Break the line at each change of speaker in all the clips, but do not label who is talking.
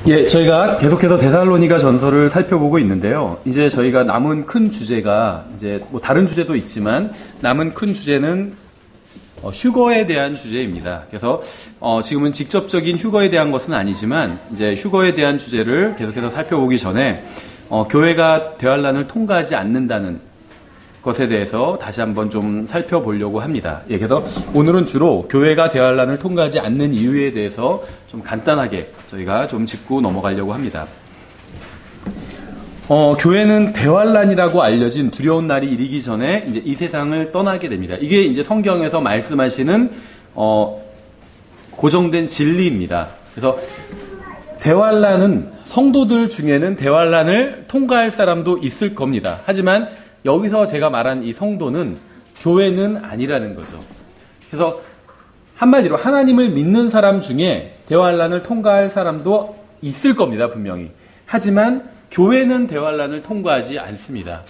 예, 저희가 계속해서 데살로니가 전서를 살펴보고 있는데요. 이제 저희가 남은 큰 주제가 이제 뭐 다른 주제도 있지만 남은 큰 주제는 휴거에 대한 주제입니다. 그래서 지금은 직접적인 휴거에 대한 것은 아니지만 이제 휴거에 대한 주제를 계속해서 살펴보기 전에 교회가 대환란을 통과하지 않는다는 것에 대해서 다시 한번 좀 살펴보려고 합니다. 예, 그래서 오늘은 주로 교회가 대환란을 통과하지 않는 이유에 대해서 좀 간단하게 저희가 좀 짚고 넘어가려고 합니다. 교회는 대환란이라고 알려진 두려운 날이 이르기 전에 이제 이 세상을 떠나게 됩니다. 이게 이제 성경에서 말씀하시는 고정된 진리입니다. 그래서 대환란은 성도들 중에는 대환란을 통과할 사람도 있을 겁니다. 하지만 여기서 제가 말한 이 성도는 교회는 아니라는 거죠. 그래서 한마디로 하나님을 믿는 사람 중에 대환란을 통과할 사람도 있을 겁니다, 분명히. 하지만 교회는 대환란을 통과하지 않습니다.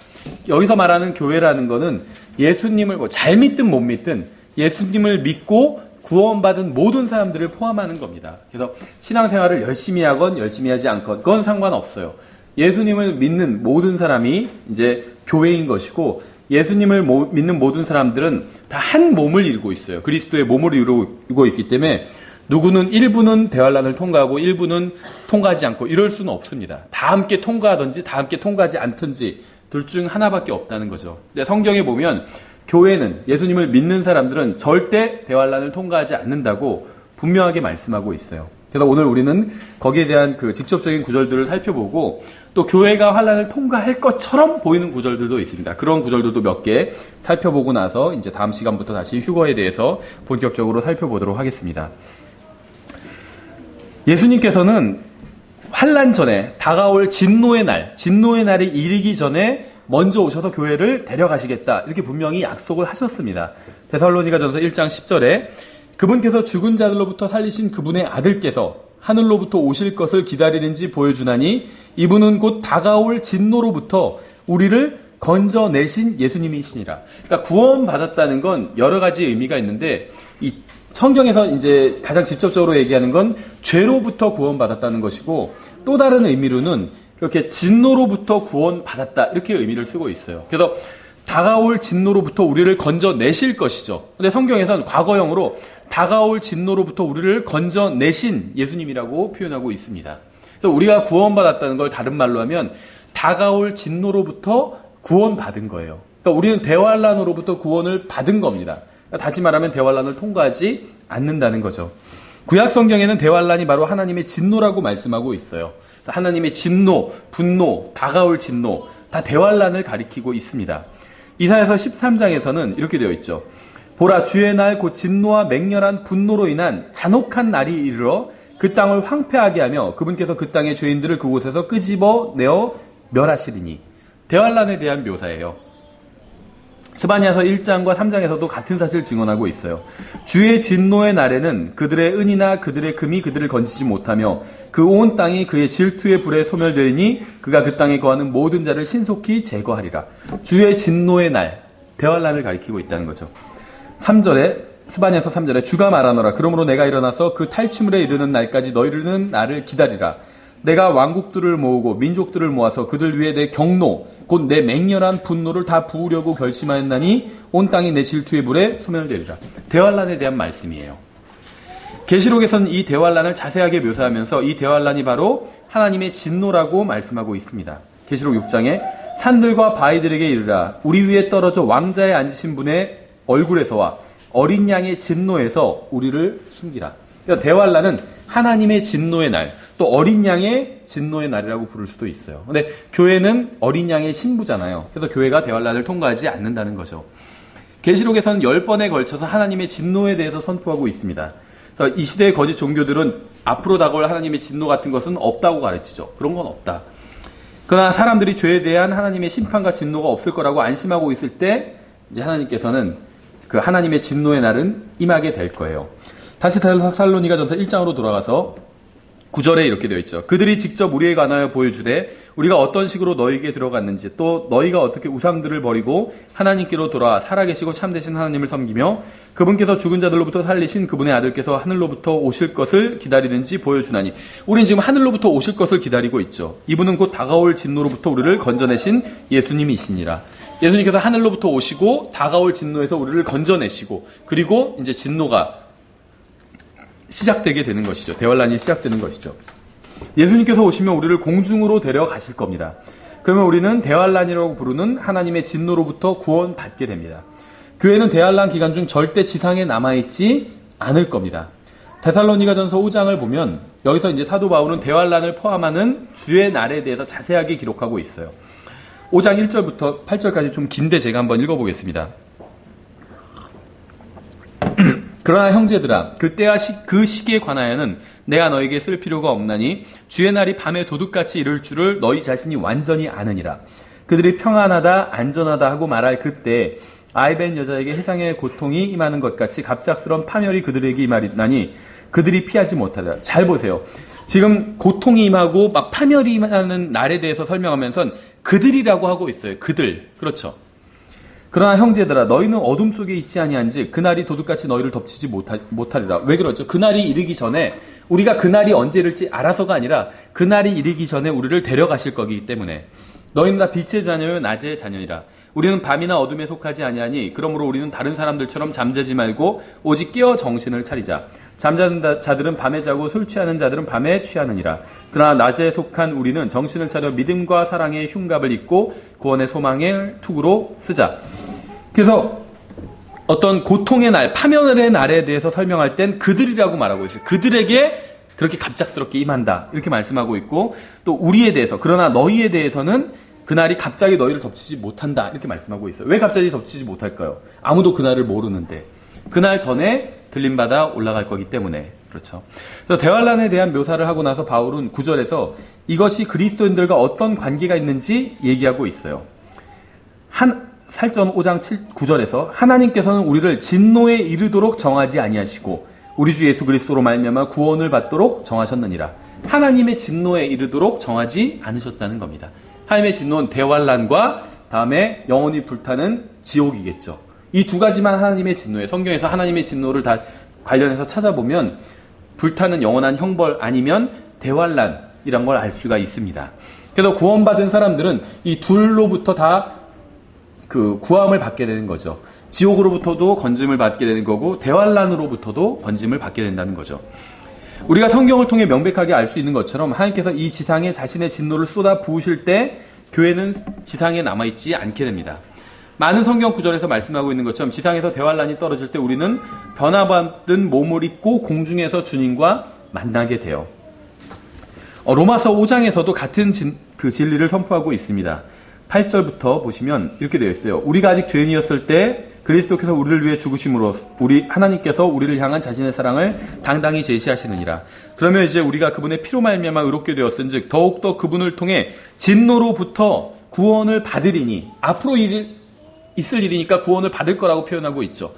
여기서 말하는 교회라는 거는 예수님을 잘 믿든 못 믿든 예수님을 믿고 구원받은 모든 사람들을 포함하는 겁니다. 그래서 신앙생활을 열심히 하건 열심히 하지 않건 그건 상관없어요. 예수님을 믿는 모든 사람이 이제 교회인 것이고, 예수님을 믿는 모든 사람들은 다 한 몸을 이루고 있어요. 그리스도의 몸을 이루고 있기 때문에 누구는 일부는 대환란을 통과하고 일부는 통과하지 않고 이럴 수는 없습니다. 다 함께 통과하든지 다 함께 통과하지 않든지 둘 중 하나밖에 없다는 거죠. 근데 성경에 보면 교회는, 예수님을 믿는 사람들은 절대 대환란을 통과하지 않는다고 분명하게 말씀하고 있어요. 그래서 오늘 우리는 거기에 대한 그 직접적인 구절들을 살펴보고, 또 교회가 환란을 통과할 것처럼 보이는 구절들도 있습니다. 그런 구절들도 몇 개 살펴보고 나서 이제 다음 시간부터 다시 휴거에 대해서 본격적으로 살펴보도록 하겠습니다. 예수님께서는 환란 전에 다가올 진노의 날이 이르기 전에 먼저 오셔서 교회를 데려가시겠다, 이렇게 분명히 약속을 하셨습니다. 데살로니가전서 1장 10절에 그분께서 죽은 자들로부터 살리신 그분의 아들께서 하늘로부터 오실 것을 기다리는지 보여주나니 이분은 곧 다가올 진노로부터 우리를 건져내신 예수님이시니라. 그러니까 구원받았다는 건 여러 가지 의미가 있는데, 이 성경에서 이제 가장 직접적으로 얘기하는 건 죄로부터 구원받았다는 것이고, 또 다른 의미로는 이렇게 진노로부터 구원받았다, 이렇게 의미를 쓰고 있어요. 그래서 다가올 진노로부터 우리를 건져내실 것이죠. 근데 성경에서는 과거형으로 다가올 진노로부터 우리를 건져내신 예수님이라고 표현하고 있습니다. 그래서 우리가 구원받았다는 걸 다른 말로 하면 다가올 진노로부터 구원받은 거예요. 그러니까 우리는 대환란으로부터 구원을 받은 겁니다. 그러니까 다시 말하면 대환란을 통과하지 않는다는 거죠. 구약 성경에는 대환란이 바로 하나님의 진노라고 말씀하고 있어요. 하나님의 진노, 분노, 다가올 진노, 다 대환란을 가리키고 있습니다. 이사야서 13장에서는 이렇게 되어 있죠. 보라, 주의 날 곧 진노와 맹렬한 분노로 인한 잔혹한 날이 이르러 그 땅을 황폐하게 하며 그분께서 그 땅의 죄인들을 그곳에서 끄집어 내어 멸하시리니. 대환란에 대한 묘사예요. 스바냐서 1장과 3장에서도 같은 사실을 증언하고 있어요. 주의 진노의 날에는 그들의 은이나 그들의 금이 그들을 건지지 못하며 그 온 땅이 그의 질투의 불에 소멸되리니 그가 그 땅에 거하는 모든 자를 신속히 제거하리라. 주의 진노의 날, 대환란을 가리키고 있다는 거죠. 3절에, 스바냐서 3절에 주가 말하노라. 그러므로 내가 일어나서 그 탈취물에 이르는 날까지 너희는 나를 기다리라. 내가 왕국들을 모으고 민족들을 모아서 그들 위에 내 경노 곧 내 맹렬한 분노를 다 부으려고 결심하였나니 온 땅이 내 질투의 불에 소멸되리라. 대환란에 대한 말씀이에요. 계시록에서는 이 대환란을 자세하게 묘사하면서 이 대환란이 바로 하나님의 진노라고 말씀하고 있습니다. 계시록 6장에 산들과 바위들에게 이르라. 우리 위에 떨어져 왕자에 앉으신 분의 얼굴에서와 어린 양의 진노에서 우리를 숨기라. 그러니까 대환란은 하나님의 진노의 날, 또 어린 양의 진노의 날이라고 부를 수도 있어요. 근데 교회는 어린 양의 신부잖아요. 그래서 교회가 대환란을 통과하지 않는다는 거죠. 계시록에서는 10번에 걸쳐서 하나님의 진노에 대해서 선포하고 있습니다. 그래서 이 시대의 거짓 종교들은 앞으로 다가올 하나님의 진노 같은 것은 없다고 가르치죠. 그런 건 없다. 그러나 사람들이 죄에 대한 하나님의 심판과 진노가 없을 거라고 안심하고 있을 때 이제 하나님께서는 그 하나님의 진노의 날은 임하게 될 거예요. 다시 데살로니가전서 1장으로 돌아가서 9절에 이렇게 되어 있죠. 그들이 직접 우리에 관하여 보여주되 우리가 어떤 식으로 너희에게 들어갔는지 또 너희가 어떻게 우상들을 버리고 하나님께로 돌아와 살아계시고 참되신 하나님을 섬기며 그분께서 죽은 자들로부터 살리신 그분의 아들께서 하늘로부터 오실 것을 기다리는지 보여주나니. 우리는 지금 하늘로부터 오실 것을 기다리고 있죠. 이분은 곧 다가올 진노로부터 우리를 건져내신 예수님이시니라. 예수님께서 하늘로부터 오시고 다가올 진노에서 우리를 건져내시고 그리고 이제 진노가 시작되게 되는 것이죠. 대환란이 시작되는 것이죠. 예수님께서 오시면 우리를 공중으로 데려가실 겁니다. 그러면 우리는 대환란이라고 부르는 하나님의 진노로부터 구원받게 됩니다. 교회는 대환란 기간 중 절대 지상에 남아있지 않을 겁니다. 데살로니가전서 5장을 보면 여기서 이제 사도 바울은 대환란을 포함하는 주의 날에 대해서 자세하게 기록하고 있어요. 5장 1절부터 8절까지 좀 긴데 제가 한번 읽어보겠습니다. 그러나 형제들아 그때와 그 시기에 관하여는 내가 너에게 쓸 필요가 없나니 주의 날이 밤에 도둑같이 이를 줄을 너희 자신이 완전히 아느니라. 그들이 평안하다 안전하다 하고 말할 그때 아이벤 여자에게 해상의 고통이 임하는 것 같이 갑작스러운 파멸이 그들에게 임하리나니 그들이 피하지 못하리라. 잘 보세요. 지금 고통이 임하고 막 파멸이 임하는 날에 대해서 설명하면서 그들이라고 하고 있어요. 그들. 그렇죠. 그러나 형제들아 너희는 어둠 속에 있지 아니한즉 그날이 도둑같이 너희를 덮치지 못하리라. 왜 그러죠? 그날이 이르기 전에 우리가 그날이 언제 이를지 알아서가 아니라 그날이 이르기 전에 우리를 데려가실 거기 때문에 너희는 다 빛의 자녀요 낮의 자녀이라. 우리는 밤이나 어둠에 속하지 아니하니 그러므로 우리는 다른 사람들처럼 잠자지 말고 오직 깨어 정신을 차리자. 잠자는 자들은 밤에 자고 술 취하는 자들은 밤에 취하느니라. 그러나 낮에 속한 우리는 정신을 차려 믿음과 사랑의 흉갑을 입고 구원의 소망의 투구로 쓰자. 그래서 어떤 고통의 날, 파멸의 날에 대해서 설명할 땐 그들이라고 말하고 있어요. 그들에게 그렇게 갑작스럽게 임한다 이렇게 말씀하고 있고 또 우리에 대해서 그러나 너희에 대해서는 그날이 갑자기 너희를 덮치지 못한다 이렇게 말씀하고 있어요. 왜 갑자기 덮치지 못할까요? 아무도 그날을 모르는데 그날 전에 들림받아 올라갈 거기 때문에. 그렇죠. 그래서 대환란에 대한 묘사를 하고 나서 바울은 9절에서 이것이 그리스도인들과 어떤 관계가 있는지 얘기하고 있어요. 살전 5장 9절에서 하나님께서는 우리를 진노에 이르도록 정하지 아니하시고 우리 주 예수 그리스도로 말미암아 구원을 받도록 정하셨느니라. 하나님의 진노에 이르도록 정하지 않으셨다는 겁니다. 하나님의 진노는 대환란과 다음에 영원히 불타는 지옥이겠죠. 이 두 가지만 하나님의 진노에 성경에서 하나님의 진노를 다 관련해서 찾아보면 불타는 영원한 형벌 아니면 대환란이란 걸 알 수가 있습니다. 그래서 구원받은 사람들은 이 둘로부터 다 구함을 받게 되는 거죠. 지옥으로부터도 건짐을 받게 되는 거고 대환란으로부터도 건짐을 받게 된다는 거죠. 우리가 성경을 통해 명백하게 알 수 있는 것처럼 하나님께서 이 지상에 자신의 진노를 쏟아 부으실 때 교회는 지상에 남아있지 않게 됩니다. 많은 성경 구절에서 말씀하고 있는 것처럼 지상에서 대환란이 떨어질 때 우리는 변화받은 몸을 입고 공중에서 주님과 만나게 돼요. 로마서 5장에서도 같은 진리를 선포하고 있습니다. 8절부터 보시면 이렇게 되어 있어요. 우리가 아직 죄인이었을 때 그리스도께서 우리를 위해 죽으심으로 하나님께서 우리를 향한 자신의 사랑을 당당히 제시하시느니라. 그러면 이제 우리가 그분의 피로 말미암아 의롭게 되었은즉 더욱더 그분을 통해 진노로부터 구원을 받으리니. 앞으로 있을 일이니까 구원을 받을 거라고 표현하고 있죠.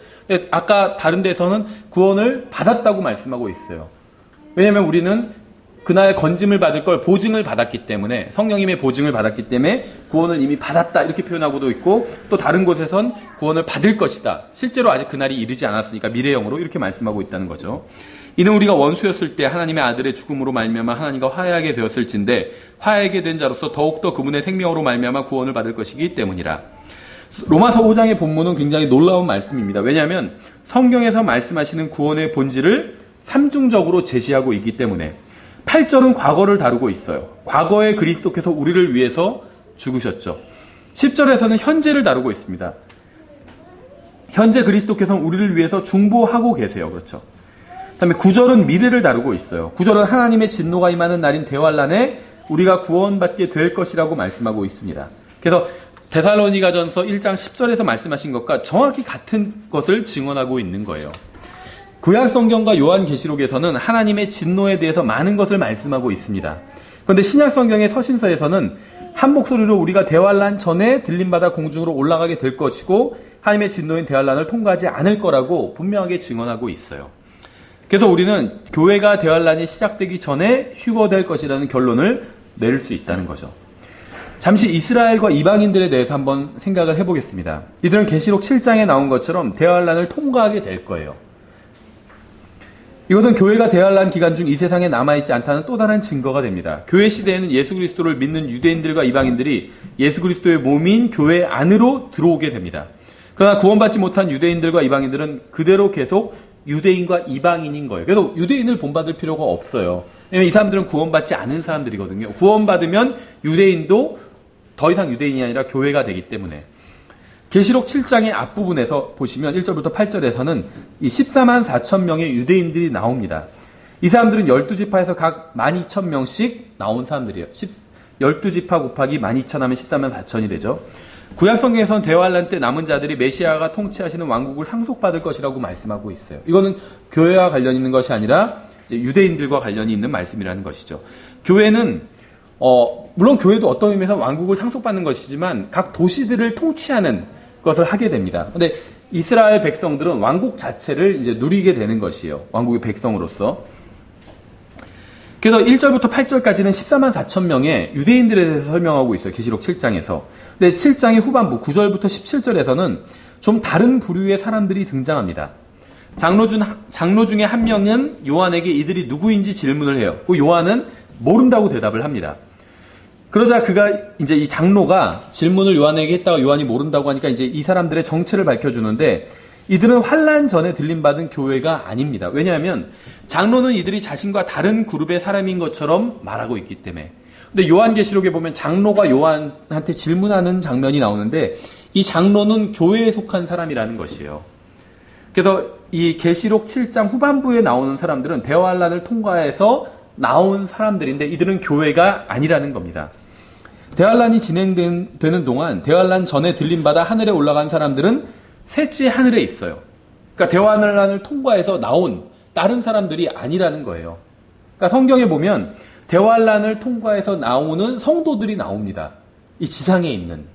아까 다른 데서는 구원을 받았다고 말씀하고 있어요. 왜냐하면 우리는 그날 건짐을 받을 걸 보증을 받았기 때문에 성령님의 보증을 받았기 때문에 구원을 이미 받았다 이렇게 표현하고도 있고 또 다른 곳에선 구원을 받을 것이다. 실제로 아직 그날이 이르지 않았으니까 미래형으로 이렇게 말씀하고 있다는 거죠. 이는 우리가 원수였을 때 하나님의 아들의 죽음으로 말미암아 하나님과 화해하게 되었을진데 화해하게 된 자로서 더욱더 그분의 생명으로 말미암아 구원을 받을 것이기 때문이라. 로마서 5장의 본문은 굉장히 놀라운 말씀입니다. 왜냐하면 성경에서 말씀하시는 구원의 본질을 삼중적으로 제시하고 있기 때문에 8절은 과거를 다루고 있어요. 과거에 그리스도께서 우리를 위해서 죽으셨죠. 10절에서는 현재를 다루고 있습니다. 현재 그리스도께서는 우리를 위해서 중보하고 계세요. 그렇죠. 그다음에 9절은 미래를 다루고 있어요. 9절은 하나님의 진노가 임하는 날인 대환란에 우리가 구원받게 될 것이라고 말씀하고 있습니다. 그래서 데살로니가전서 1장 10절에서 말씀하신 것과 정확히 같은 것을 증언하고 있는 거예요. 구약 성경과 요한계시록에서는 하나님의 진노에 대해서 많은 것을 말씀하고 있습니다. 그런데 신약 성경의 서신서에서는 한 목소리로 우리가 대환란 전에 들림받아 공중으로 올라가게 될 것이고 하나님의 진노인 대환란을 통과하지 않을 거라고 분명하게 증언하고 있어요. 그래서 우리는 교회가 대환란이 시작되기 전에 휴거될 것이라는 결론을 내릴 수 있다는 거죠. 잠시 이스라엘과 이방인들에 대해서 한번 생각을 해보겠습니다. 이들은 계시록 7장에 나온 것처럼 대환란을 통과하게 될 거예요. 이것은 교회가 대환란 기간 중 이 세상에 남아있지 않다는 또 다른 증거가 됩니다. 교회 시대에는 예수 그리스도를 믿는 유대인들과 이방인들이 예수 그리스도의 몸인 교회 안으로 들어오게 됩니다. 그러나 구원받지 못한 유대인들과 이방인들은 그대로 계속 유대인과 이방인인 거예요. 그래서 유대인을 본받을 필요가 없어요. 왜냐하면 이 사람들은 구원받지 않은 사람들이거든요. 구원받으면 유대인도 더 이상 유대인이 아니라 교회가 되기 때문에. 계시록 7장의 앞부분에서 보시면 1절부터 8절에서는 이 14만 4천 명의 유대인들이 나옵니다. 이 사람들은 12지파에서 각 12,000명씩 나온 사람들이에요. 12지파 곱하기 12,000 하면 14만 4천이 되죠. 구약성경에서는 대환란 때 남은 자들이 메시아가 통치하시는 왕국을 상속받을 것이라고 말씀하고 있어요. 이거는 교회와 관련 있는 것이 아니라 이제 유대인들과 관련이 있는 말씀이라는 것이죠. 교회는 물론 교회도 어떤 의미에서 왕국을 상속받는 것이지만 각 도시들을 통치하는 것을 하게 됩니다. 근데 이스라엘 백성들은 왕국 자체를 이제 누리게 되는 것이에요. 왕국의 백성으로서. 그래서 1절부터 8절까지는 14만 4천 명의 유대인들에 대해서 설명하고 있어요. 계시록 7장에서. 근데 7장의 후반부 9절부터 17절에서는 좀 다른 부류의 사람들이 등장합니다. 장로 중에 한 명은 요한에게 이들이 누구인지 질문을 해요. 그 요한은 모른다고 대답을 합니다. 그러자 그가 이제 이 장로가 질문을 요한에게 했다가 요한이 모른다고 하니까 이제 이 사람들의 정체를 밝혀주는데 이들은 환란 전에 들림받은 교회가 아닙니다. 왜냐하면 장로는 이들이 자신과 다른 그룹의 사람인 것처럼 말하고 있기 때문에. 근데 요한계시록에 보면 장로가 요한한테 질문하는 장면이 나오는데 이 장로는 교회에 속한 사람이라는 것이에요. 그래서 이 계시록 7장 후반부에 나오는 사람들은 대환란을 통과해서 나온 사람들인데 이들은 교회가 아니라는 겁니다. 대환란이 진행되는 동안 대환란 전에 들림받아 하늘에 올라간 사람들은 셋째 하늘에 있어요. 그러니까 대환란을 통과해서 나온 다른 사람들이 아니라는 거예요. 그러니까 성경에 보면 대환란을 통과해서 나오는 성도들이 나옵니다. 이 지상에 있는.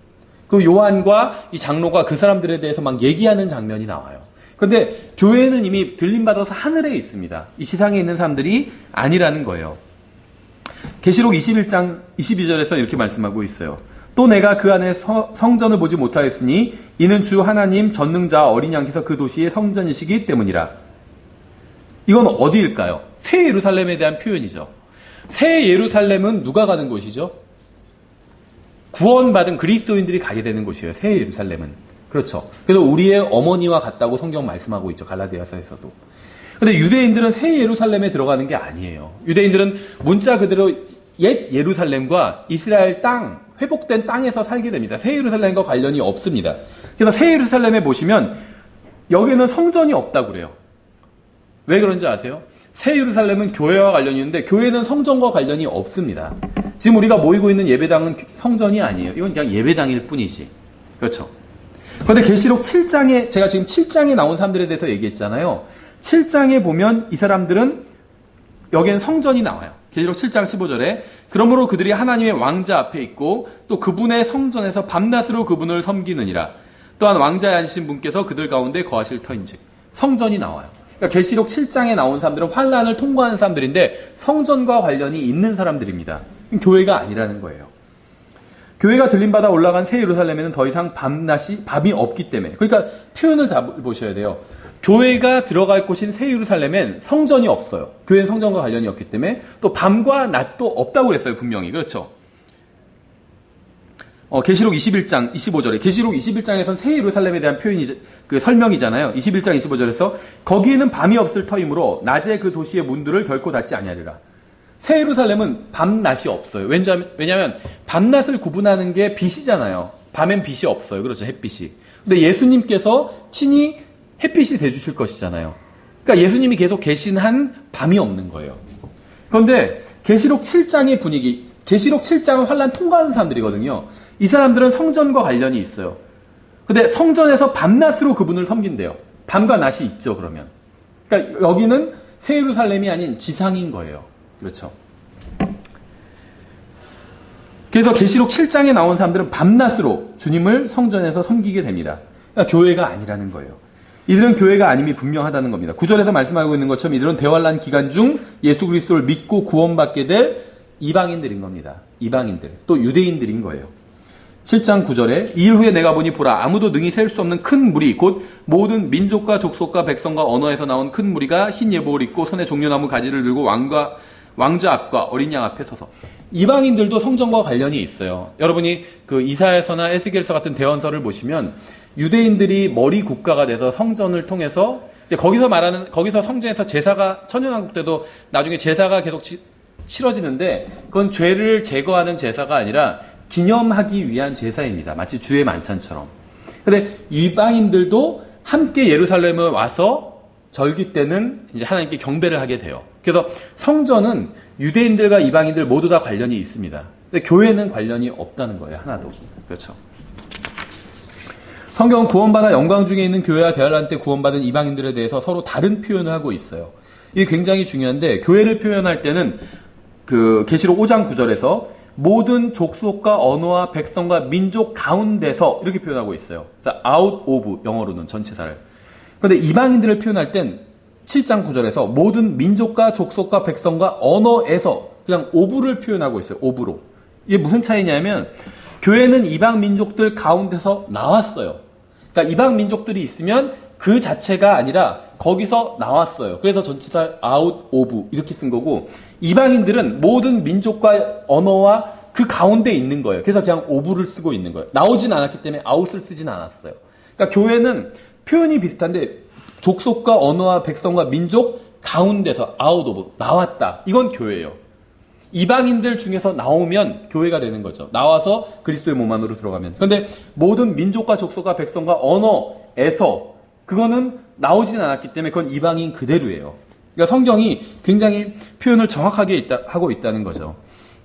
그 요한과 이 장로가 그 사람들에 대해서 막 얘기하는 장면이 나와요. 그런데 교회는 이미 들림받아서 하늘에 있습니다. 이 지상에 있는 사람들이 아니라는 거예요. 계시록 21장 22절에서 이렇게 말씀하고 있어요. 또 내가 그 안에 성전을 보지 못하였으니 이는 주 하나님 전능자 어린 양께서 그 도시의 성전이시기 때문이라. 이건 어디일까요? 새 예루살렘에 대한 표현이죠. 새 예루살렘은 누가 가는 곳이죠? 구원받은 그리스도인들이 가게 되는 곳이에요. 새 예루살렘은. 그렇죠. 그래서 우리의 어머니와 같다고 성경 말씀하고 있죠. 갈라디아서에서도. 근데 유대인들은 새 예루살렘에 들어가는 게 아니에요. 유대인들은 문자 그대로 옛 예루살렘과 이스라엘 땅, 회복된 땅에서 살게 됩니다. 새 예루살렘과 관련이 없습니다. 그래서 새 예루살렘에 보시면 여기는 성전이 없다고 그래요. 왜 그런지 아세요? 새 예루살렘은 교회와 관련이 있는데 교회는 성전과 관련이 없습니다. 지금 우리가 모이고 있는 예배당은 성전이 아니에요. 이건 그냥 예배당일 뿐이지. 그렇죠. 그런데 계시록 7장에 제가 지금 7장에 나온 사람들에 대해서 얘기했잖아요. 7장에 보면 이 사람들은 여기엔 성전이 나와요. 계시록 7장 15절에 그러므로 그들이 하나님의 왕자 앞에 있고 또 그분의 성전에서 밤낮으로 그분을 섬기느니라. 또한 왕자에 앉으신 분께서 그들 가운데 거하실 터인즉. 성전이 나와요. 그러니까 계시록 7장에 나온 사람들은 환란을 통과한 사람들인데 성전과 관련이 있는 사람들입니다. 교회가 아니라는 거예요. 교회가 들림받아 올라간 새 예루살렘에는 더 이상 밤이 없기 때문에. 그러니까 표현을 잘 보셔야 돼요. 교회가 들어갈 곳인 새 예루살렘엔 성전이 없어요. 교회는 성전과 관련이 없기 때문에 또 밤과 낮도 없다고 그랬어요. 분명히. 그렇죠. 계시록 21장 25절에 계시록 21장에서는 새 예루살렘에 대한 표현이 그 설명이잖아요. 21장 25절에서 거기에는 밤이 없을 터이므로 낮에 그 도시의 문들을 결코 닫지 아니하리라. 새 예루살렘은 밤낮이 없어요. 왜냐하면 밤낮을 구분하는 게 빛이잖아요. 밤엔 빛이 없어요. 그렇죠. 햇빛이. 근데 예수님께서 친히 햇빛이 돼주실 것이잖아요. 그러니까 예수님이 계속 계신 한 밤이 없는 거예요. 그런데 계시록 7장의 분위기, 계시록 7장은 환란 통과하는 사람들이거든요. 이 사람들은 성전과 관련이 있어요. 근데 성전에서 밤낮으로 그분을 섬긴대요. 밤과 낮이 있죠, 그러면. 그러니까 여기는 새 예루살렘이 아닌 지상인 거예요. 그렇죠. 그래서 계시록 7장에 나온 사람들은 밤낮으로 주님을 성전에서 섬기게 됩니다. 그러니까 교회가 아니라는 거예요. 이들은 교회가 아님이 분명하다는 겁니다. 9절에서 말씀하고 있는 것처럼 이들은 대환란 기간 중 예수 그리스도를 믿고 구원받게 될 이방인들인 겁니다. 이방인들, 또 유대인들인 거예요. 7장 9절에 이 일 후에 내가 보니 보라 아무도 능히 셀 수 없는 큰 무리 곧 모든 민족과 족속과 백성과 언어에서 나온 큰 무리가 흰 예복을 입고 손에 종려나무 가지를 들고 왕자 앞과 어린 양 앞에 서서. 이방인들도 성전과 관련이 있어요. 여러분이 그 이사야서나 에스겔서 같은 대언서를 보시면 유대인들이 머리 국가가 돼서 성전을 통해서 이제 거기서 성전에서 제사가 천년왕국 때도 나중에 제사가 계속 치러지는데 그건 죄를 제거하는 제사가 아니라 기념하기 위한 제사입니다. 마치 주의 만찬처럼. 근데 이방인들도 함께 예루살렘에 와서 절기 때는 이제 하나님께 경배를 하게 돼요. 그래서 성전은 유대인들과 이방인들 모두 다 관련이 있습니다. 근데 교회는 관련이 없다는 거예요. 하나도. 그렇죠. 성경은 구원받아 영광 중에 있는 교회와 대환란 때 구원받은 이방인들에 대해서 서로 다른 표현을 하고 있어요. 이게 굉장히 중요한데 교회를 표현할 때는 그 계시록 5장 9절에서 모든 족속과 언어와 백성과 민족 가운데서 이렇게 표현하고 있어요. out of 영어로는 전치사를. 그런데 이방인들을 표현할 땐 7장 9절에서 모든 민족과 족속과 백성과 언어에서 그냥 of를 표현하고 있어요. of로. 이게 무슨 차이냐면 교회는 이방 민족들 가운데서 나왔어요. 그러니까 이방 민족들이 있으면 그 자체가 아니라 거기서 나왔어요. 그래서 전치사 out of 이렇게 쓴 거고 이방인들은 모든 민족과 언어와 그 가운데 있는 거예요. 그래서 그냥 of를 쓰고 있는 거예요. 나오진 않았기 때문에 out을 쓰진 않았어요. 그러니까 교회는 표현이 비슷한데 족속과 언어와 백성과 민족 가운데서 out of 나왔다. 이건 교회예요. 이방인들 중에서 나오면 교회가 되는 거죠. 나와서 그리스도의 몸 안으로 들어가면. 그런데 모든 민족과 족속과 백성과 언어에서 그거는 나오진 않았기 때문에 그건 이방인 그대로예요. 그러니까 성경이 굉장히 표현을 정확하게 하고 있다는 거죠.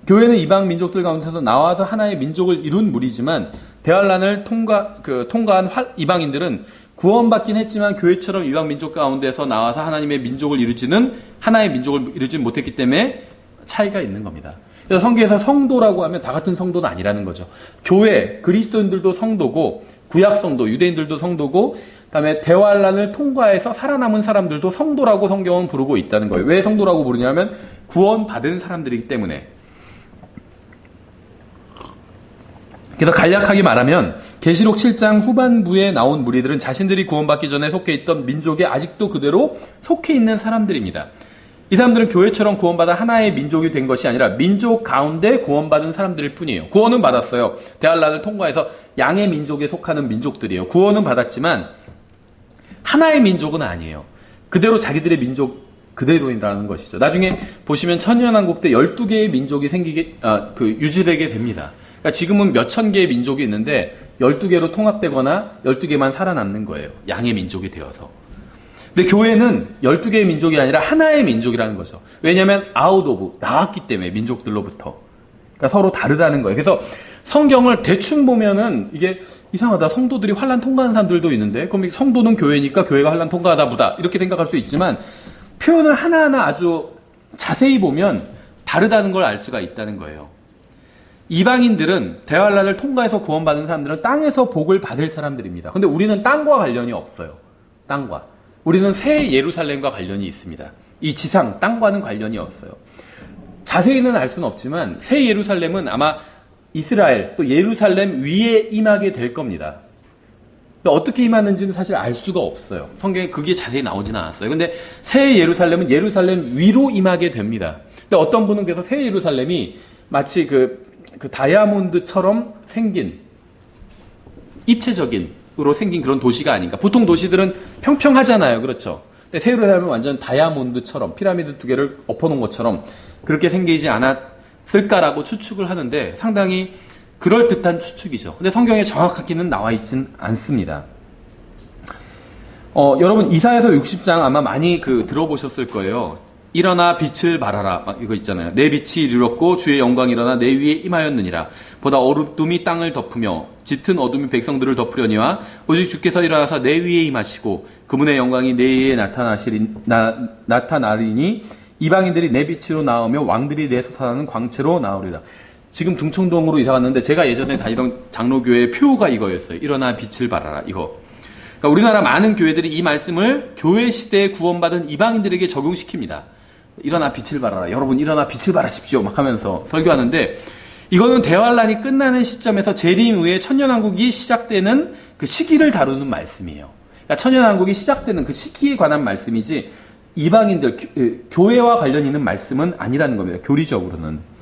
교회는 이방 민족들 가운데서 나와서 하나의 민족을 이룬 무리지만 대환란을 통과한 이방인들은 구원받긴 했지만 교회처럼 이방 민족 가운데서 나와서 하나님의 민족을 하나의 민족을 이루지 못했기 때문에 차이가 있는 겁니다. 그래서 성경에서 성도라고 하면 다 같은 성도는 아니라는 거죠. 교회, 그리스도인들도 성도고 구약 성도, 유대인들도 성도고 그다음에 대환란을 통과해서 살아남은 사람들도 성도라고 성경은 부르고 있다는 거예요. 왜 성도라고 부르냐면 구원받은 사람들이기 때문에. 그래서 간략하게 말하면 계시록 7장 후반부에 나온 무리들은 자신들이 구원받기 전에 속해 있던 민족에 아직도 그대로 속해 있는 사람들입니다. 이 사람들은 교회처럼 구원받아 하나의 민족이 된 것이 아니라 민족 가운데 구원받은 사람들일 뿐이에요. 구원은 받았어요. 대환란을 통과해서 양의 민족에 속하는 민족들이에요. 구원은 받았지만 하나의 민족은 아니에요. 그대로 자기들의 민족 그대로라는 것이죠. 나중에 보시면 천년왕국 때 12개의 민족이 유지되게 됩니다. 그러니까 지금은 몇천 개의 민족이 있는데 12개로 통합되거나 12개만 살아남는 거예요. 양의 민족이 되어서. 근데 교회는 12개의 민족이 아니라 하나의 민족이라는 거죠. 왜냐하면 out of, 나왔기 때문에 민족들로부터. 그러니까 서로 다르다는 거예요. 그래서 성경을 대충 보면은 이게 이상하다. 성도들이 환난 통과하는 사람들도 있는데 그럼 성도는 교회니까 교회가 환난 통과하다 보다 이렇게 생각할 수 있지만 표현을 하나하나 아주 자세히 보면 다르다는 걸 알 수가 있다는 거예요. 이방인들은 대환란을 통과해서 구원받은 사람들은 땅에서 복을 받을 사람들입니다. 근데 우리는 땅과 관련이 없어요. 땅과. 우리는 새 예루살렘과 관련이 있습니다. 이 지상, 땅과는 관련이 없어요. 자세히는 알 수는 없지만 새 예루살렘은 아마 이스라엘 또 예루살렘 위에 임하게 될 겁니다. 근데 어떻게 임하는지는 사실 알 수가 없어요. 성경에 그게 자세히 나오지는 않았어요. 근데 새 예루살렘은 예루살렘 위로 임하게 됩니다. 근데 어떤 분은 그래서 새 예루살렘이 마치 그 다이아몬드처럼 생긴 입체적인으로 생긴 그런 도시가 아닌가. 보통 도시들은 평평하잖아요. 그렇죠. 근데 새 예루살렘은 완전 다이아몬드처럼 피라미드 2개를 엎어놓은 것처럼 그렇게 생기지 않았을까라고 추측을 하는데 상당히 그럴듯한 추측이죠. 근데 성경에 정확하게는 나와 있진 않습니다. 여러분 이사야서 60장 아마 많이 들어보셨을 거예요. 일어나 빛을 발하라. 이거 있잖아요. 내 빛이 이르렀고 주의 영광이 일어나 내 위에 임하였느니라. 보다 어둠이 땅을 덮으며 짙은 어둠이 백성들을 덮으려니와 오직 주께서 일어나서 내 위에 임하시고 그분의 영광이 내 위에 나타나리니 이방인들이 내 빛으로 나오며 왕들이 내 솟아나는 광채로 나오리라. 지금 등촌동으로 이사 갔는데 제가 예전에 다니던 장로교회의 표가 이거였어요. 일어나 빛을 발하라. 이거. 그러니까 우리나라 많은 교회들이 이 말씀을 교회 시대에 구원받은 이방인들에게 적용시킵니다. 일어나 빛을 발하라. 여러분 일어나 빛을 발하십시오. 막 하면서 설교하는데 이거는 대환란이 끝나는 시점에서 재림 후에 천년왕국이 시작되는 그 시기를 다루는 말씀이에요. 그러니까 천년왕국이 시작되는 그 시기에 관한 말씀이지 이방인들, 교회와 관련 있는 말씀은 아니라는 겁니다. 교리적으로는.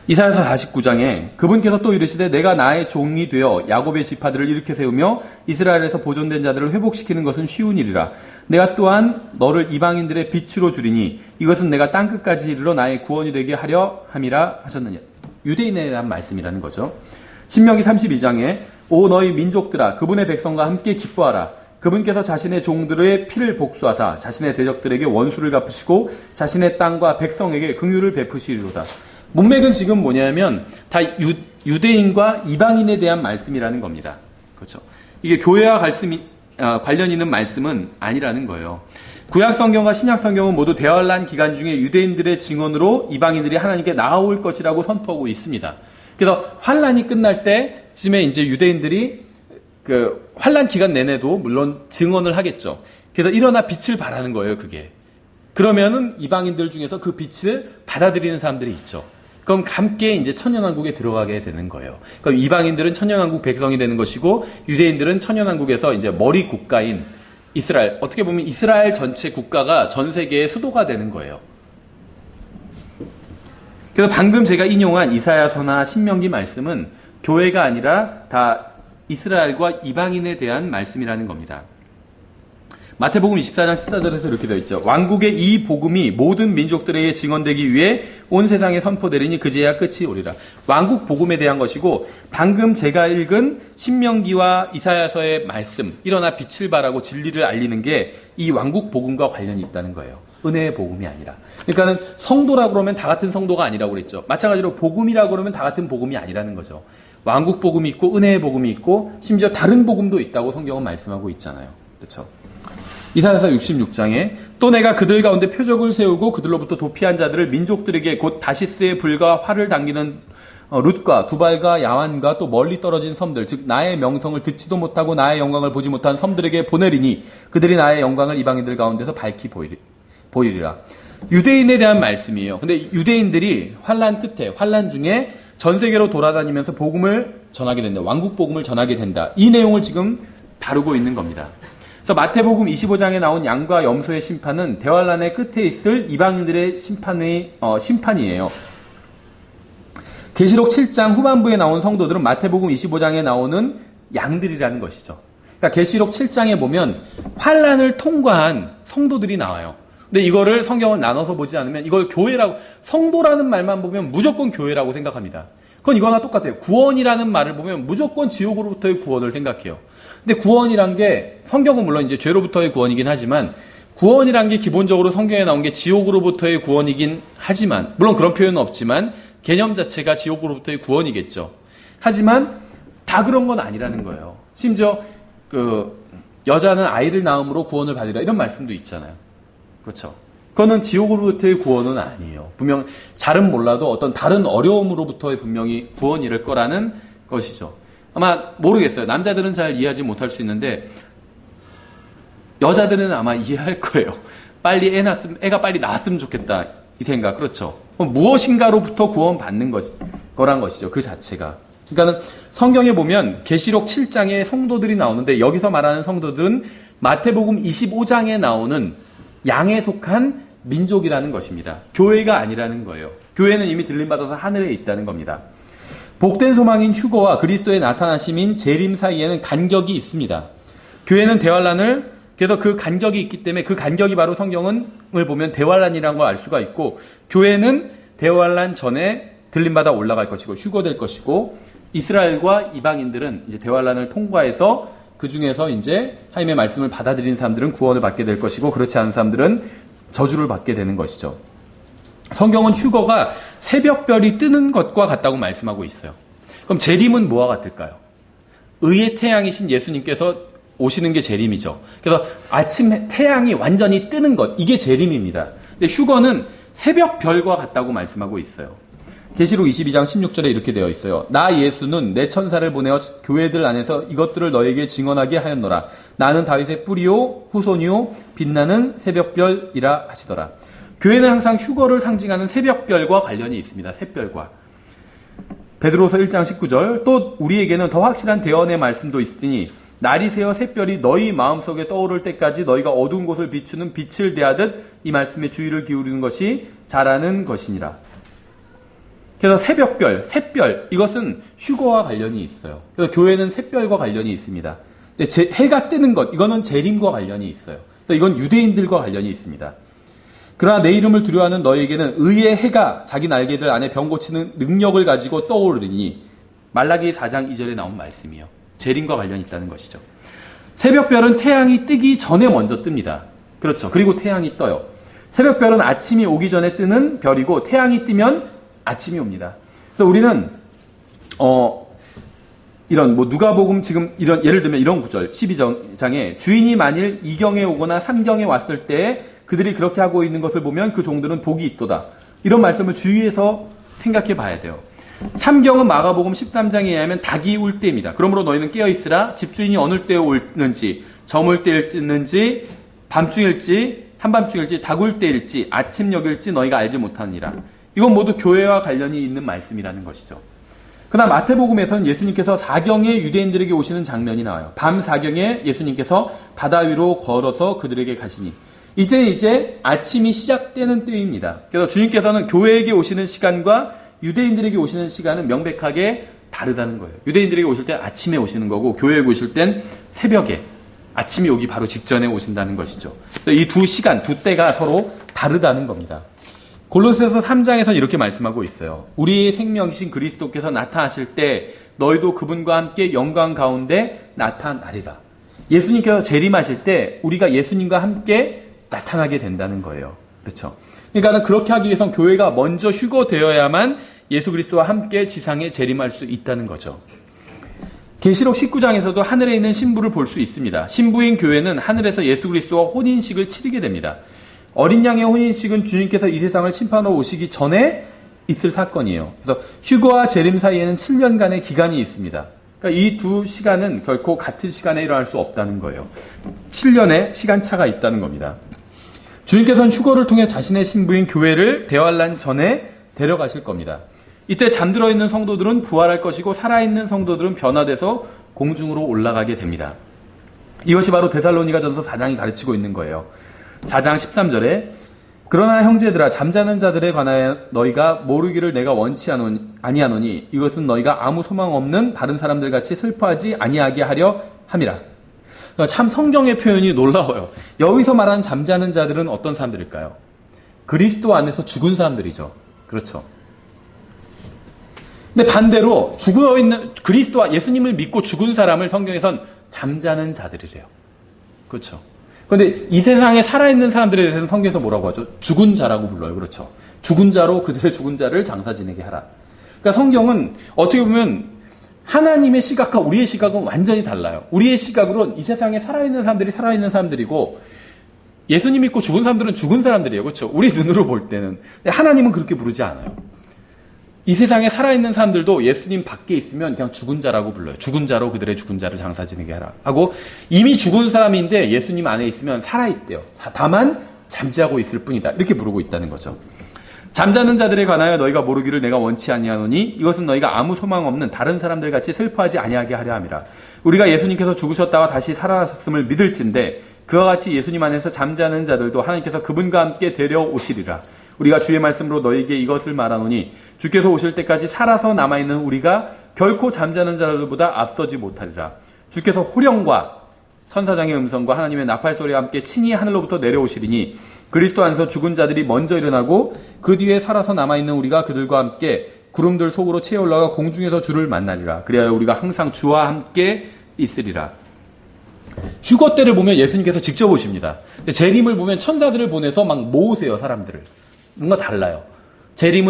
이사야서 49장에 그분께서 또 이르시되 내가 나의 종이 되어 야곱의 지파들을 일으켜 세우며 이스라엘에서 보존된 자들을 회복시키는 것은 쉬운 일이라. 내가 또한 너를 이방인들의 빛으로 주리니 이것은 내가 땅끝까지 이르러 나의 구원이 되게 하려 함이라 하셨느냐. 유대인에 대한 말씀이라는 거죠. 신명기 32장에 오 너희 민족들아 그분의 백성과 함께 기뻐하라. 그분께서 자신의 종들의 피를 복수하사 자신의 대적들에게 원수를 갚으시고 자신의 땅과 백성에게 긍휼을 베푸시리로다. 문맥은 지금 뭐냐면 다 유대인과 이방인에 대한 말씀이라는 겁니다. 그렇죠? 이게 교회와 관련 있는 말씀은 아니라는 거예요. 구약 성경과 신약 성경은 모두 대환란 기간 중에 유대인들의 증언으로 이방인들이 하나님께 나아올 것이라고 선포하고 있습니다. 그래서 환란이 끝날 때쯤에 이제 유대인들이 그 환란 기간 내내도 물론 증언을 하겠죠. 그래서 일어나 빛을 발하는 거예요, 그게. 그러면은 이방인들 중에서 그 빛을 받아들이는 사람들이 있죠. 그럼 함께 이제 천년왕국에 들어가게 되는 거예요. 그럼 이방인들은 천년왕국 백성이 되는 것이고 유대인들은 천년왕국에서 이제 머리 국가인 이스라엘, 어떻게 보면 이스라엘 전체 국가가 전 세계의 수도가 되는 거예요. 그래서 방금 제가 인용한 이사야서나 신명기 말씀은 교회가 아니라 다 이스라엘과 이방인에 대한 말씀이라는 겁니다. 마태복음 24장 14절에서 이렇게 되어 있죠. 왕국의 이 복음이 모든 민족들에게 증언되기 위해 온 세상에 선포되리니 그제야 끝이 오리라. 왕국 복음에 대한 것이고 방금 제가 읽은 신명기와 이사야서의 말씀 일어나 빛을 발하고 진리를 알리는 게 이 왕국 복음과 관련이 있다는 거예요. 은혜의 복음이 아니라. 그러니까는 성도라고 그러면 다 같은 성도가 아니라고 그랬죠. 마찬가지로 복음이라고 그러면 다 같은 복음이 아니라는 거죠. 왕국 복음이 있고 은혜의 복음이 있고 심지어 다른 복음도 있다고 성경은 말씀하고 있잖아요. 그렇죠? 이사야서 66장에 또 내가 그들 가운데 표적을 세우고 그들로부터 도피한 자들을 민족들에게 곧 다시스의 불과 활을 당기는 룻과 두발과 야완과 또 멀리 떨어진 섬들 즉 나의 명성을 듣지도 못하고 나의 영광을 보지 못한 섬들에게 보내리니 그들이 나의 영광을 이방인들 가운데서 밝히 보이리라. 유대인에 대한 말씀이에요. 근데 유대인들이 환란 끝에 환란 중에 전 세계로 돌아다니면서 복음을 전하게 된다. 왕국 복음을 전하게 된다. 이 내용을 지금 다루고 있는 겁니다. 그래서 마태복음 25장에 나온 양과 염소의 심판은 대환란의 끝에 있을 이방인들의 심판이에요. 계시록 7장 후반부에 나온 성도들은 마태복음 25장에 나오는 양들이라는 것이죠. 그러니까 계시록 7장에 보면 환란을 통과한 성도들이 나와요. 근데 이거를 성경을 나눠서 보지 않으면 이걸 교회라고, 성도라는 말만 보면 무조건 교회라고 생각합니다. 그건 이거나 똑같아요. 구원이라는 말을 보면 무조건 지옥으로부터의 구원을 생각해요. 근데 구원이란 게 성경은 물론 이제 죄로부터의 구원이긴 하지만 구원이란 게 기본적으로 성경에 나온 게 지옥으로부터의 구원이긴 하지만 물론 그런 표현은 없지만 개념 자체가 지옥으로부터의 구원이겠죠. 하지만 다 그런 건 아니라는 거예요. 심지어 그 여자는 아이를 낳음으로 구원을 받으라 이런 말씀도 있잖아요. 그렇죠. 그거는 지옥으로부터의 구원은 아니에요. 분명 잘은 몰라도 어떤 다른 어려움으로부터의 분명히 구원이랄 거라는 것이죠. 아마 모르겠어요. 남자들은 잘 이해하지 못할 수 있는데 여자들은 아마 이해할 거예요. 빨리 애가 빨리 낳았으면 좋겠다 이 생각. 그렇죠. 무엇인가로부터 구원받는 거란 것이죠. 그 자체가. 그러니까 성경에 보면 계시록 7장에 성도들이 나오는데 여기서 말하는 성도들은 마태복음 25장에 나오는 양에 속한 민족이라는 것입니다. 교회가 아니라는 거예요. 교회는 이미 들림받아서 하늘에 있다는 겁니다. 복된 소망인 휴거와 그리스도의 나타나심인 재림 사이에는 간격이 있습니다. 교회는 대환란을, 그래서 그 간격이 있기 때문에 그 간격이 바로 성경을 보면 대환란이라는 걸 알 수가 있고, 교회는 대환란 전에 들림받아 올라갈 것이고 휴거될 것이고, 이스라엘과 이방인들은 이제 대환란을 통과해서 그 중에서 이제 하나님의 말씀을 받아들인 사람들은 구원을 받게 될 것이고, 그렇지 않은 사람들은 저주를 받게 되는 것이죠. 성경은 휴거가 새벽별이 뜨는 것과 같다고 말씀하고 있어요. 그럼 재림은 뭐와 같을까요? 의의 태양이신 예수님께서 오시는 게 재림이죠. 그래서 아침에 태양이 완전히 뜨는 것, 이게 재림입니다. 근데 휴거는 새벽별과 같다고 말씀하고 있어요. 계시록 22장 16절에 이렇게 되어 있어요. 나 예수는 내 천사를 보내어 교회들 안에서 이것들을 너에게 증언하게 하였노라. 나는 다윗의 뿌리요 후손이요 빛나는 새벽별이라 하시더라. 교회는 항상 휴거를 상징하는 새벽별과 관련이 있습니다. 샛별과. 베드로서 1장 19절 또 우리에게는 더 확실한 대언의 말씀도 있으니 날이 새어 샛별이 너희 마음속에 떠오를 때까지 너희가 어두운 곳을 비추는 빛을 대하듯 이 말씀에 주의를 기울이는 것이 잘하는 것이니라. 그래서 새벽별, 샛별 이것은 휴거와 관련이 있어요. 그래서 교회는 샛별과 관련이 있습니다. 근데 해가 뜨는 것 이거는 재림과 관련이 있어요. 그래서 이건 유대인들과 관련이 있습니다. 그러나 내 이름을 두려워하는 너희에게는 의의 해가 자기 날개들 안에 병 고치는 능력을 가지고 떠오르니 말라기 4장 2절에 나온 말씀이요. 재림과 관련이 있다는 것이죠. 새벽별은 태양이 뜨기 전에 먼저 뜹니다. 그렇죠. 그리고 태양이 떠요. 새벽별은 아침이 오기 전에 뜨는 별이고 태양이 뜨면 아침이 옵니다. 그래서 우리는 이런 누가복음 지금 이런 예를 들면 이런 구절 12장에 주인이 만일 2경에 오거나 3경에 왔을 때 그들이 그렇게 하고 있는 것을 보면 그 종들은 복이 있도다. 이런 말씀을 주의해서 생각해 봐야 돼요. 3경은 마가복음 13장에 의하면 닭이 울 때입니다. 그러므로 너희는 깨어있으라. 집주인이 어느 때에 올는지 저물 때일지 밤중일지 한밤중일지 닭 울 때일지 아침녘일지 너희가 알지 못하니라. 이건 모두 교회와 관련이 있는 말씀이라는 것이죠. 그다음 마태복음에서는 예수님께서 4경에 유대인들에게 오시는 장면이 나와요. 밤 4경에 예수님께서 바다 위로 걸어서 그들에게 가시니 이때는 이제 아침이 시작되는 때입니다. 그래서 주님께서는 교회에게 오시는 시간과 유대인들에게 오시는 시간은 명백하게 다르다는 거예요. 유대인들에게 오실 때 아침에 오시는 거고 교회에 오실 땐 새벽에 아침이 오기 바로 직전에 오신다는 것이죠. 이 두 시간, 두 때가 서로 다르다는 겁니다. 골로새서 3장에서는 이렇게 말씀하고 있어요. 우리의 생명이신 그리스도께서 나타나실 때 너희도 그분과 함께 영광 가운데 나타나리라. 예수님께서 재림하실 때 우리가 예수님과 함께 나타나게 된다는 거예요. 그렇죠? 그러니까 그렇게 하기 위해선 교회가 먼저 휴거되어야만 예수 그리스도와 함께 지상에 재림할 수 있다는 거죠. 계시록 19장에서도 하늘에 있는 신부를 볼 수 있습니다. 신부인 교회는 하늘에서 예수 그리스도와 혼인식을 치르게 됩니다. 어린 양의 혼인식은 주님께서 이 세상을 심판하러 오시기 전에 있을 사건이에요. 그래서 휴거와 재림 사이에는 7년간의 기간이 있습니다. 그러니까 이 두 시간은 결코 같은 시간에 일어날 수 없다는 거예요. 7년의 시간차가 있다는 겁니다. 주님께서는 휴거를 통해 자신의 신부인 교회를 대환란 전에 데려가실 겁니다. 이때 잠들어 있는 성도들은 부활할 것이고 살아있는 성도들은 변화돼서 공중으로 올라가게 됩니다. 이것이 바로 데살로니가전서 4장이 가르치고 있는 거예요. 4장 13절에 그러나 형제들아 잠자는 자들에 관하여 너희가 모르기를 내가 원치 아니하노니 이것은 너희가 아무 소망 없는 다른 사람들 같이 슬퍼하지 아니하게 하려 함이라. 참 성경의 표현이 놀라워요. 여기서 말하는 잠자는 자들은 어떤 사람들일까요? 그리스도 안에서 죽은 사람들이죠. 그렇죠. 근데 반대로 죽어있는 그리스도와 예수님을 믿고 죽은 사람을 성경에선 잠자는 자들이래요. 그렇죠. 그런데 이 세상에 살아있는 사람들에 대해서는 성경에서 뭐라고 하죠? 죽은 자라고 불러요. 그렇죠. 죽은 자로 그들의 죽은 자를 장사 지내게 하라. 그러니까 성경은 어떻게 보면 하나님의 시각과 우리의 시각은 완전히 달라요. 우리의 시각으로는 이 세상에 살아있는 사람들이 살아있는 사람들이고 예수님 믿고 죽은 사람들은 죽은 사람들이에요. 그렇죠. 우리 눈으로 볼 때는. 근데 하나님은 그렇게 부르지 않아요. 이 세상에 살아있는 사람들도 예수님 밖에 있으면 그냥 죽은 자라고 불러요. 죽은 자로 그들의 죽은 자를 장사 지내게 하라 하고 이미 죽은 사람인데 예수님 안에 있으면 살아있대요. 다만 잠자고 있을 뿐이다. 이렇게 부르고 있다는 거죠. 잠자는 자들에 관하여 너희가 모르기를 내가 원치 아니하노니 이것은 너희가 아무 소망 없는 다른 사람들 같이 슬퍼하지 아니하게 하려 함이라. 우리가 예수님께서 죽으셨다가 다시 살아나셨음을 믿을진데 그와 같이 예수님 안에서 잠자는 자들도 하나님께서 그분과 함께 데려오시리라. 우리가 주의 말씀으로 너희에게 이것을 말하노니 주께서 오실 때까지 살아서 남아있는 우리가 결코 잠자는 자들보다 앞서지 못하리라. 주께서 호령과 천사장의 음성과 하나님의 나팔 소리와 함께 친히 하늘로부터 내려오시리니 그리스도 안에서 죽은 자들이 먼저 일어나고 그 뒤에 살아서 남아있는 우리가 그들과 함께 구름들 속으로 채워 올라가 공중에서 주를 만나리라. 그리하여 우리가 항상 주와 함께 있으리라. 휴거 때를 보면 예수님께서 직접 오십니다. 재림을 보면 천사들을 보내서 막 모으세요, 사람들을. 뭔가 달라요. 재림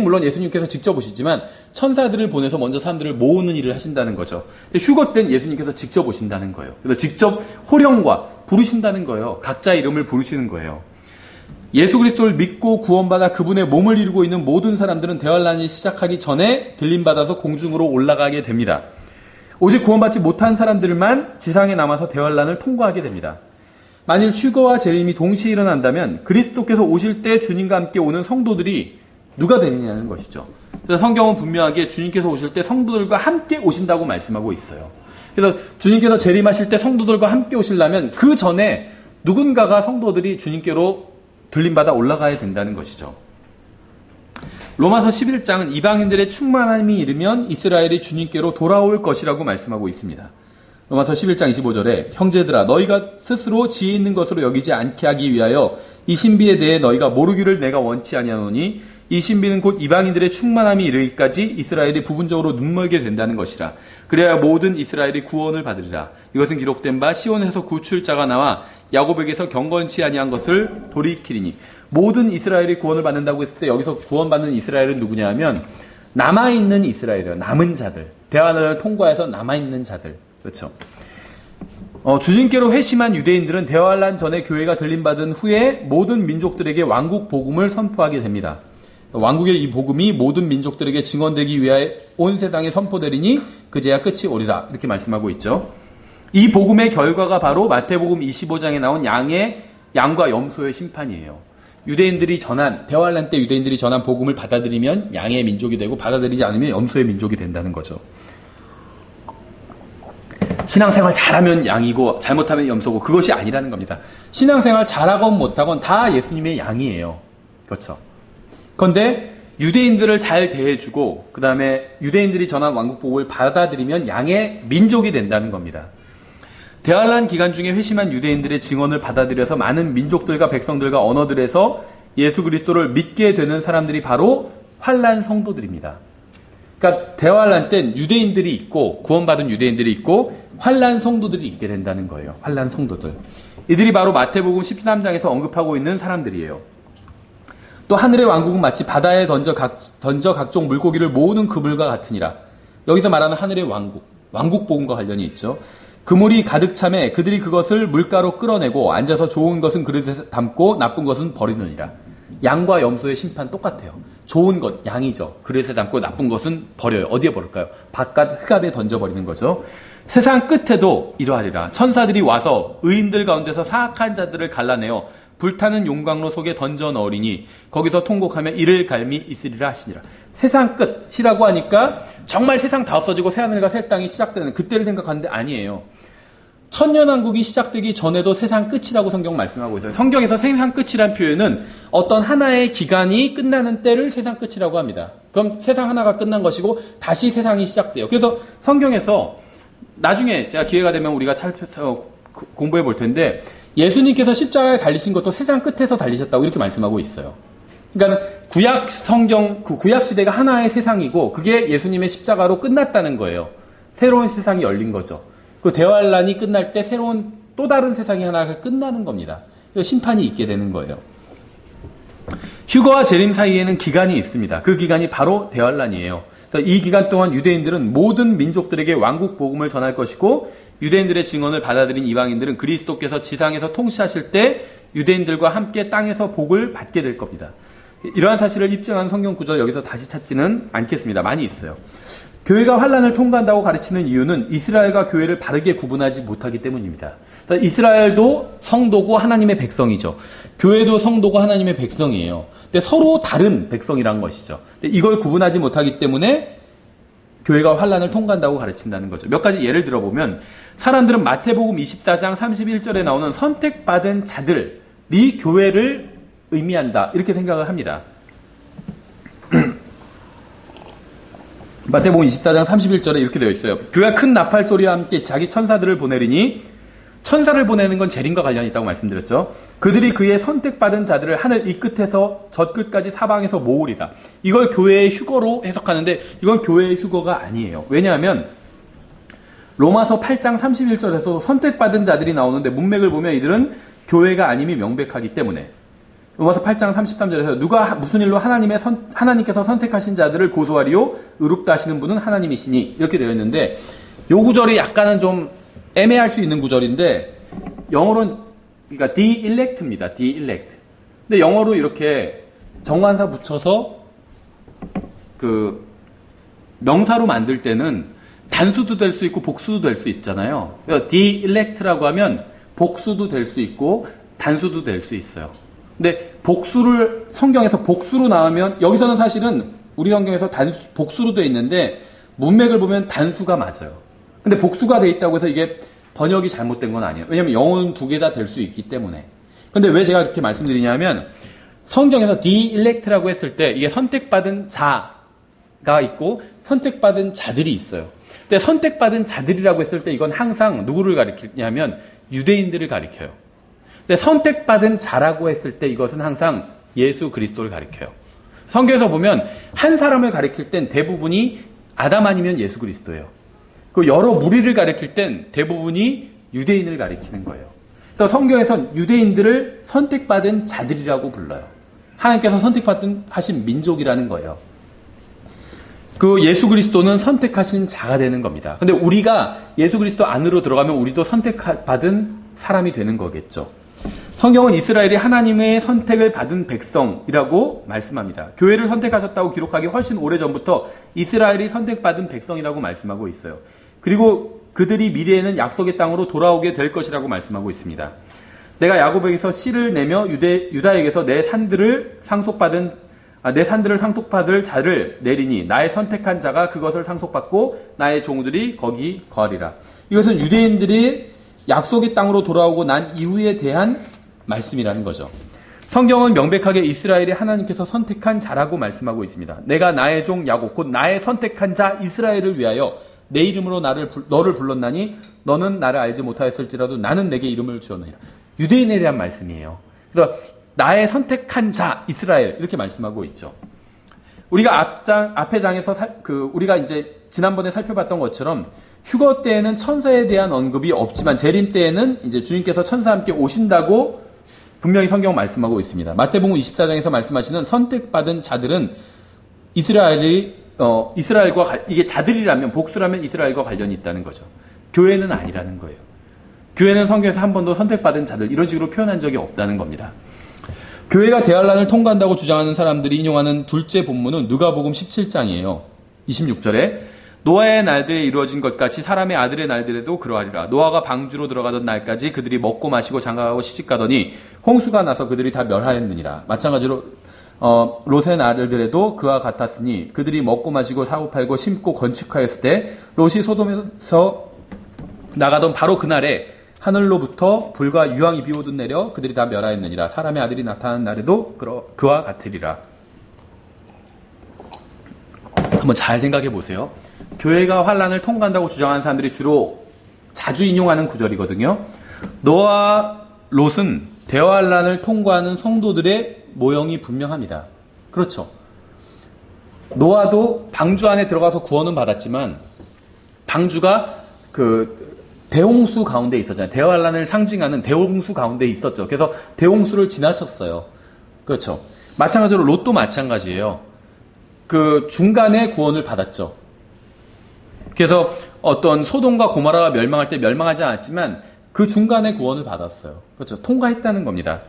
물론 예수님께서 직접 오시지만 천사들을 보내서 먼저 사람들을 모으는 일을 하신다는 거죠. 휴거 때는 예수님께서 직접 오신다는 거예요. 그래서 직접 호령과 부르신다는 거예요. 각자 이름을 부르시는 거예요. 예수 그리스도를 믿고 구원받아 그분의 몸을 이루고 있는 모든 사람들은 대환란이 시작하기 전에 들림받아서 공중으로 올라가게 됩니다. 오직 구원받지 못한 사람들만 지상에 남아서 대환란을 통과하게 됩니다. 만일 휴거와 재림이 동시에 일어난다면 그리스도께서 오실 때 주님과 함께 오는 성도들이 누가 되느냐는 것이죠. 그래서 성경은 분명하게 주님께서 오실 때 성도들과 함께 오신다고 말씀하고 있어요. 그래서 주님께서 재림하실 때 성도들과 함께 오시려면 그 전에 누군가가 성도들이 주님께로 들림받아 올라가야 된다는 것이죠. 로마서 11장은 이방인들의 충만함이 이르면 이스라엘이 주님께로 돌아올 것이라고 말씀하고 있습니다. 로마서 11장 25절에 형제들아 너희가 스스로 지혜 있는 것으로 여기지 않게 하기 위하여 이 신비에 대해 너희가 모르기를 내가 원치 아니하노니 이 신비는 곧 이방인들의 충만함이 이르기까지 이스라엘이 부분적으로 눈멀게 된다는 것이라. 그래야 모든 이스라엘이 구원을 받으리라. 이것은 기록된 바 시온에서 구출자가 나와 야곱에게서 경건치 아니한 것을 돌이키리니. 모든 이스라엘이 구원을 받는다고 했을 때 여기서 구원받는 이스라엘은 누구냐 하면 남아있는 이스라엘이에요. 남은 자들. 대환란을 통과해서 남아있는 자들. 그렇죠. 주님께로 회심한 유대인들은 대환란 전에 교회가 들림받은 후에 모든 민족들에게 왕국 복음을 선포하게 됩니다. 왕국의 이 복음이 모든 민족들에게 증언되기 위하여 온 세상에 선포되리니 그제야 끝이 오리라. 이렇게 말씀하고 있죠. 이 복음의 결과가 바로 마태복음 25장에 나온 양과 염소의 심판이에요. 대환란 때 유대인들이 전한 복음을 받아들이면 양의 민족이 되고 받아들이지 않으면 염소의 민족이 된다는 거죠. 신앙생활 잘하면 양이고 잘못하면 염소고 그것이 아니라는 겁니다. 신앙생활 잘하건 못하건 다 예수님의 양이에요. 그렇죠. 그런데 유대인들을 잘 대해주고 그 다음에 유대인들이 전한 왕국복음을 받아들이면 양의 민족이 된다는 겁니다. 대환란 기간 중에 회심한 유대인들의 증언을 받아들여서 많은 민족들과 백성들과 언어들에서 예수 그리스도를 믿게 되는 사람들이 바로 환란 성도들입니다. 그러니까 대환란 땐 유대인들이 있고 구원받은 유대인들이 있고 환란 성도들이 있게 된다는 거예요. 환란 성도들. 이들이 바로 마태복음 13장에서 언급하고 있는 사람들이에요. 또 하늘의 왕국은 마치 바다에 던져 각종 물고기를 모으는 그물과 같으니라. 여기서 말하는 하늘의 왕국 복음과 관련이 있죠. 그물이 가득 차매 그들이 그것을 물가로 끌어내고 앉아서 좋은 것은 그릇에 담고 나쁜 것은 버리느니라. 양과 염소의 심판 똑같아요. 좋은 것, 양이죠. 그릇에 담고 나쁜 것은 버려요. 어디에 버릴까요? 바깥 흑암에 던져버리는 거죠. 세상 끝에도 이러하리라. 천사들이 와서 의인들 가운데서 사악한 자들을 갈라내어 불타는 용광로 속에 던져 넣으리니 거기서 통곡하며 이를 갈미 있으리라 하시니라. 세상 끝이라고 하니까 정말 세상 다 없어지고 새하늘과 새 땅이 시작되는 그때를 생각하는데 아니에요. 천년왕국이 시작되기 전에도 세상 끝이라고 성경 말씀하고 있어요. 성경에서 세상 끝이란 표현은 어떤 하나의 기간이 끝나는 때를 세상 끝이라고 합니다. 그럼 세상 하나가 끝난 것이고 다시 세상이 시작돼요. 그래서 성경에서 나중에 제가 기회가 되면 우리가 살펴서 공부해 볼 텐데 예수님께서 십자가에 달리신 것도 세상 끝에서 달리셨다고 이렇게 말씀하고 있어요. 그러니까 구약 시대가 하나의 세상이고 그게 예수님의 십자가로 끝났다는 거예요. 새로운 세상이 열린 거죠. 그 대환란이 끝날 때 새로운 또 다른 세상이 하나가 끝나는 겁니다. 심판이 있게 되는 거예요. 휴거와 재림 사이에는 기간이 있습니다. 그 기간이 바로 대환란이에요. 그래서 이 기간 동안 유대인들은 모든 민족들에게 왕국 복음을 전할 것이고 유대인들의 증언을 받아들인 이방인들은 그리스도께서 지상에서 통치하실 때 유대인들과 함께 땅에서 복을 받게 될 겁니다. 이러한 사실을 입증한 성경 구절 여기서 다시 찾지는 않겠습니다. 많이 있어요. 교회가 환란을 통과한다고 가르치는 이유는 이스라엘과 교회를 바르게 구분하지 못하기 때문입니다. 이스라엘도 성도고 하나님의 백성이죠. 교회도 성도고 하나님의 백성이에요. 근데 서로 다른 백성이란 것이죠. 근데 이걸 구분하지 못하기 때문에 교회가 환란을 통과한다고 가르친다는 거죠. 몇 가지 예를 들어보면 사람들은 마태복음 24장 31절에 나오는 선택받은 자들이 교회를 의미한다 이렇게 생각을 합니다. 마태복음 24장 31절에 이렇게 되어 있어요. 그가 큰 나팔 소리와 함께 자기 천사들을 보내리니 천사를 보내는 건 재림과 관련이 있다고 말씀드렸죠. 그들이 그의 선택받은 자들을 하늘 이 끝에서 저 끝까지 사방에서 모으리라. 이걸 교회의 휴거로 해석하는데 이건 교회의 휴거가 아니에요. 왜냐하면 로마서 8장 31절에서 선택받은 자들이 나오는데 문맥을 보면 이들은 교회가 아님이 명백하기 때문에 로마서 8장 33절에서 누가 무슨 일로 하나님께서 선택하신 자들을 고소하리요 의롭다 하시는 분은 하나님이시니 이렇게 되어 있는데 요 구절이 약간은 좀 애매할 수 있는 구절인데 영어로는 그러니까 the elect입니다. the elect. 근데 영어로 이렇게 정관사 붙여서 그 명사로 만들 때는 단수도 될 수 있고 복수도 될 수 있잖아요. the elect라고 하면 복수도 될 수 있고 단수도 될 수 있어요. 근데 복수를 성경에서 복수로 나오면 여기서는 사실은 우리 성경에서 복수로 돼 있는데 문맥을 보면 단수가 맞아요. 근데 복수가 돼 있다고 해서 이게 번역이 잘못된 건 아니에요. 왜냐면 영어는 두 개 다 될 수 있기 때문에. 근데 왜 제가 이렇게 말씀드리냐면 성경에서 the elect라고 했을 때 이게 선택받은 자가 있고 선택받은 자들이 있어요. 근데 선택받은 자들이라고 했을 때 이건 항상 누구를 가리키냐면 유대인들을 가리켜요. 근데 선택받은 자라고 했을 때 이것은 항상 예수 그리스도를 가리켜요. 성경에서 보면 한 사람을 가리킬 땐 대부분이 아담 아니면 예수 그리스도예요. 그 여러 무리를 가리킬 땐 대부분이 유대인을 가리키는 거예요. 그래서 성경에서 유대인들을 선택받은 자들이라고 불러요. 하나님께서 하신 민족이라는 거예요. 그 예수 그리스도는 선택하신 자가 되는 겁니다. 근데 우리가 예수 그리스도 안으로 들어가면 우리도 선택받은 사람이 되는 거겠죠. 성경은 이스라엘이 하나님의 선택을 받은 백성이라고 말씀합니다. 교회를 선택하셨다고 기록하기 훨씬 오래전부터 이스라엘이 선택받은 백성이라고 말씀하고 있어요. 그리고 그들이 미래에는 약속의 땅으로 돌아오게 될 것이라고 말씀하고 있습니다. 내가 야곱에게서 씨를 내며 유다에게서 내 산들을 상속받을 자를 내리니 나의 선택한 자가 그것을 상속받고 나의 종들이 거기 거하리라. 이것은 유대인들이 약속의 땅으로 돌아오고 난 이후에 대한 말씀이라는 거죠. 성경은 명백하게 이스라엘이 하나님께서 선택한 자라고 말씀하고 있습니다. 내가 나의 종 야곱 곧 나의 선택한 자 이스라엘을 위하여 내 이름으로 너를 불렀나니 너는 나를 알지 못하였을지라도 나는 내게 이름을 주었느니라. 유대인에 대한 말씀이에요. 그래서 나의 선택한 자 이스라엘 이렇게 말씀하고 있죠. 우리가 앞의 장에서 우리가 이제 지난번에 살펴봤던 것처럼 휴거 때에는 천사에 대한 언급이 없지만 재림 때에는 이제 주님께서 천사와 함께 오신다고 분명히 성경 말씀하고 있습니다. 마태복음 24장에서 말씀하시는 선택받은 자들은 이스라엘과 이게 자들이라면 복수라면 이스라엘과 관련이 있다는 거죠. 교회는 아니라는 거예요. 교회는 성경에서 한 번도 선택받은 자들 이런 식으로 표현한 적이 없다는 겁니다. 교회가 대환란을 통과한다고 주장하는 사람들이 인용하는 둘째 본문은 누가복음 17장이에요. 26절에 노아의 날들에 이루어진 것 같이 사람의 아들의 날들에도 그러하리라. 노아가 방주로 들어가던 날까지 그들이 먹고 마시고 장가가고 시집가더니 홍수가 나서 그들이 다 멸하였느니라. 마찬가지로 롯의 날들에도 그와 같았으니 그들이 먹고 마시고 사고 팔고 심고 건축하였을 때 롯이 소돔에서 나가던 바로 그날에 하늘로부터 불과 유황이 비오듯 내려 그들이 다 멸하였느니라. 사람의 아들이 나타난 날에도 그와 같으리라. 한번 잘 생각해 보세요. 교회가 환란을 통과한다고 주장하는 사람들이 주로 자주 인용하는 구절이거든요. 노아와 롯은 대환란을 통과하는 성도들의 모형이 분명합니다. 그렇죠. 노아도 방주 안에 들어가서 구원은 받았지만 방주가 대홍수 가운데 있었잖아요. 대환란을 상징하는 대홍수 가운데 있었죠. 그래서 대홍수를 지나쳤어요. 그렇죠. 마찬가지로 롯도 마찬가지예요. 그 중간에 구원을 받았죠. 그래서 어떤 소돔과 고모라가 멸망할 때 멸망하지 않았지만 그 중간에 구원을 받았어요. 그렇죠. 통과했다는 겁니다.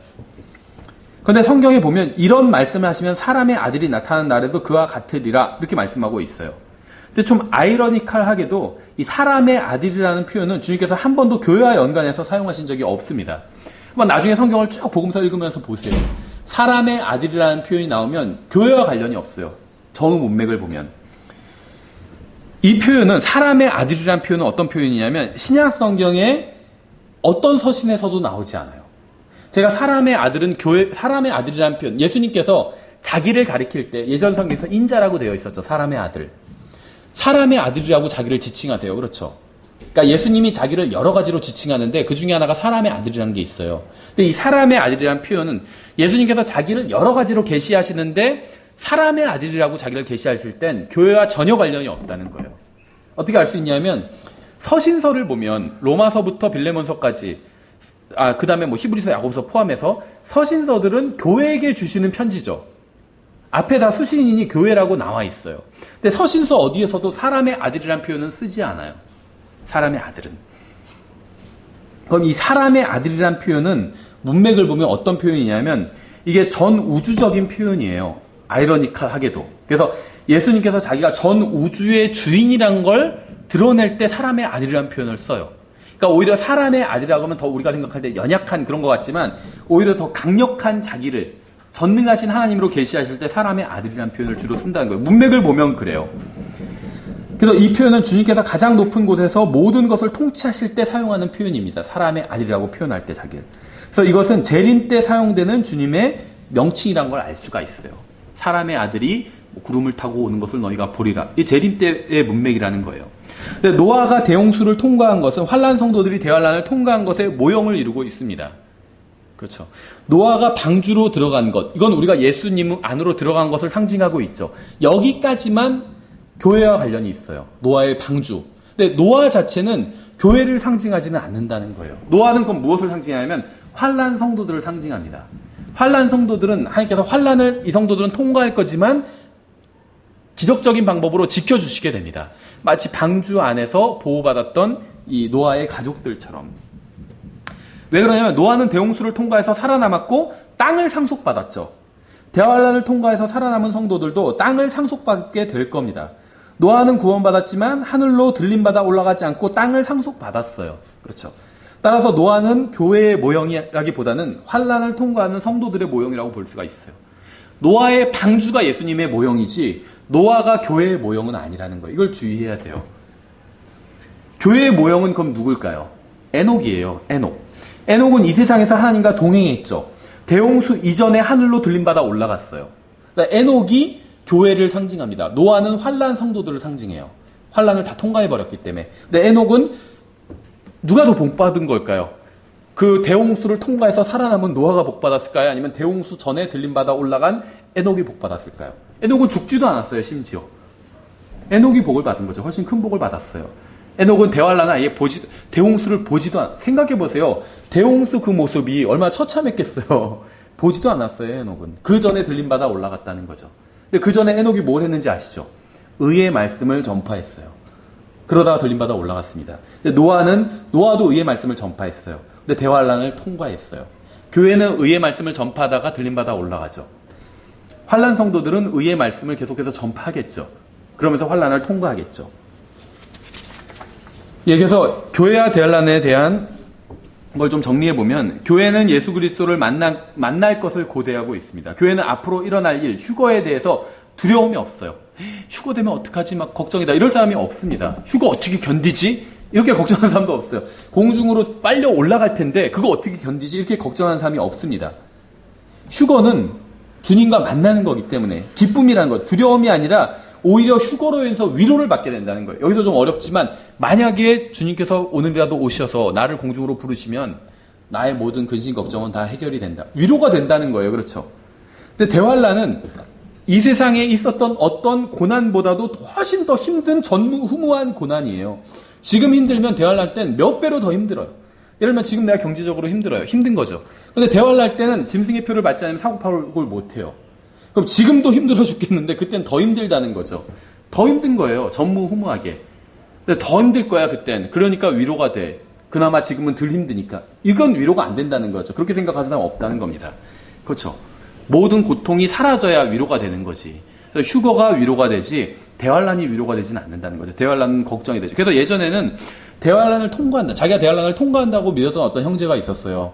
그런데 성경에 보면 이런 말씀을 하시면 사람의 아들이 나타나는 날에도 그와 같으리라 이렇게 말씀하고 있어요. 근데 좀 아이러니컬하게도 이 사람의 아들이라는 표현은 주님께서 한 번도 교회와 연관해서 사용하신 적이 없습니다. 한번 나중에 성경을 쭉 복음서 읽으면서 보세요. 사람의 아들이라는 표현이 나오면 교회와 관련이 없어요. 전후 문맥을 보면. 이 표현은 사람의 아들이라는 표현은 어떤 표현이냐면 신약 성경에 어떤 서신에서도 나오지 않아요. 제가 사람의 아들이라는 표현, 예수님께서 자기를 가리킬 때 예전 성경에서 인자라고 되어 있었죠. 사람의 아들. 사람의 아들이라고 자기를 지칭하세요. 그렇죠. 그러니까 예수님이 자기를 여러 가지로 지칭하는데 그 중에 하나가 사람의 아들이라는 게 있어요. 근데 이 사람의 아들이라는 표현은 예수님께서 자기를 여러 가지로 계시하시는데 사람의 아들이라고 자기를 계시하실 땐 교회와 전혀 관련이 없다는 거예요. 어떻게 알 수 있냐면 서신서를 보면 로마서부터 빌레몬서까지 그 다음에 히브리서 야고보서 포함해서 서신서들은 교회에게 주시는 편지죠. 앞에 다 수신인이 교회라고 나와 있어요. 근데 서신서 어디에서도 사람의 아들이라는 표현은 쓰지 않아요. 사람의 아들은. 그럼 이 사람의 아들이라는 표현은 문맥을 보면 어떤 표현이냐면 이게 전 우주적인 표현이에요. 아이러니컬하게도. 그래서 예수님께서 자기가 전 우주의 주인이란 걸 드러낼 때 사람의 아들이라는 표현을 써요. 그러니까 오히려 사람의 아들이라고 하면 더 우리가 생각할 때 연약한 그런 것 같지만 오히려 더 강력한 자기를 전능하신 하나님으로 계시하실 때 사람의 아들이라는 표현을 주로 쓴다는 거예요. 문맥을 보면 그래요. 그래서 이 표현은 주님께서 가장 높은 곳에서 모든 것을 통치하실 때 사용하는 표현입니다. 사람의 아들이라고 표현할 때 자기를. 그래서 이것은 재림 때 사용되는 주님의 명칭이라는 걸 알 수가 있어요. 사람의 아들이 구름을 타고 오는 것을 너희가 보리라. 이 재림 때의 문맥이라는 거예요. 노아가 대홍수를 통과한 것은 환난 성도들이 대환난을 통과한 것의 모형을 이루고 있습니다. 그렇죠. 노아가 방주로 들어간 것, 이건 우리가 예수님 안으로 들어간 것을 상징하고 있죠. 여기까지만 교회와 관련이 있어요. 노아의 방주. 근데 노아 자체는 교회를 상징하지는 않는다는 거예요. 노아는 그럼 무엇을 상징하냐면 환난 성도들을 상징합니다. 환난 성도들은 하나님께서 환난을 이 성도들은 통과할 거지만 기적적인 방법으로 지켜주시게 됩니다. 마치 방주 안에서 보호받았던 이 노아의 가족들처럼. 왜 그러냐면 노아는 대홍수를 통과해서 살아남았고 땅을 상속받았죠. 대환난을 통과해서 살아남은 성도들도 땅을 상속받게 될 겁니다. 노아는 구원받았지만 하늘로 들림받아 올라가지 않고 땅을 상속받았어요. 그렇죠. 따라서 노아는 교회의 모형이라기보다는 환난을 통과하는 성도들의 모형이라고 볼 수가 있어요. 노아의 방주가 예수님의 모형이지 노아가 교회의 모형은 아니라는 거예요. 이걸 주의해야 돼요. 교회의 모형은 그럼 누굴까요? 에녹이에요. 에녹은 이 세상에서 하나님과 동행했죠. 대홍수 이전에 하늘로 들림받아 올라갔어요. 그러니까 에녹이 교회를 상징합니다. 노아는 환난 성도들을 상징해요. 환난을 다 통과해버렸기 때문에. 근데 에녹은 누가 더 복받은 걸까요? 그 대홍수를 통과해서 살아남은 노아가 복받았을까요? 아니면 대홍수 전에 들림받아 올라간 에녹이 복받았을까요? 에녹은 죽지도 않았어요, 심지어. 에녹이 복을 받은 거죠. 훨씬 큰 복을 받았어요. 에녹은 대환난을 아예 대홍수를 보지도 생각해보세요. 대홍수 그 모습이 얼마나 처참했겠어요. 보지도 않았어요, 에녹은. 그 전에 들림받아 올라갔다는 거죠. 근데 그 전에 에녹이 뭘 했는지 아시죠? 의의 말씀을 전파했어요. 그러다가 들림받아 올라갔습니다. 근데 노아도 의의 말씀을 전파했어요. 근데 대환난을 통과했어요. 교회는 의의 말씀을 전파하다가 들림받아 올라가죠. 환난 성도들은 의의 말씀을 계속해서 전파하겠죠. 그러면서 환난을 통과하겠죠. 예, 그래서 교회와 대환난에 대한 걸 좀 정리해보면 교회는 예수 그리스도를 만날 것을 고대하고 있습니다. 교회는 앞으로 일어날 일, 휴거에 대해서 두려움이 없어요. 휴거 되면 어떡하지? 막 걱정이다. 이럴 사람이 없습니다. 휴거 어떻게 견디지? 이렇게 걱정하는 사람도 없어요. 공중으로 빨리 올라갈 텐데 그거 어떻게 견디지? 이렇게 걱정하는 사람이 없습니다. 휴거는 주님과 만나는 거기 때문에 기쁨이라는 것, 두려움이 아니라 오히려 휴거로 인해서 위로를 받게 된다는 거예요. 여기서 좀 어렵지만 만약에 주님께서 오늘이라도 오셔서 나를 공중으로 부르시면 나의 모든 근심 걱정은 다 해결이 된다. 위로가 된다는 거예요. 그렇죠? 근데 대환난은 이 세상에 있었던 어떤 고난보다도 훨씬 더 힘든 전무후무한 고난이에요. 지금 힘들면 대환난 땐 몇 배로 더 힘들어요. 예를 들면 지금 내가 경제적으로 힘들어요. 힘든 거죠. 근데 대환난 때는 짐승의 표를 받지 않으면 사고팔골 못해요. 그럼 지금도 힘들어 죽겠는데 그땐 더 힘들다는 거죠. 더 힘든 거예요. 전무후무하게. 근데 더 힘들 거야 그땐. 그러니까 위로가 돼. 그나마 지금은 덜 힘드니까. 이건 위로가 안 된다는 거죠. 그렇게 생각하는 사람 없다는 겁니다. 그렇죠. 모든 고통이 사라져야 위로가 되는 거지. 그래서 휴거가 위로가 되지 대환난이 위로가 되지는 않는다는 거죠. 대환난은 걱정이 되죠. 그래서 예전에는 대환난을 통과한다. 자기가 대환난을 통과한다고 믿었던 어떤 형제가 있었어요.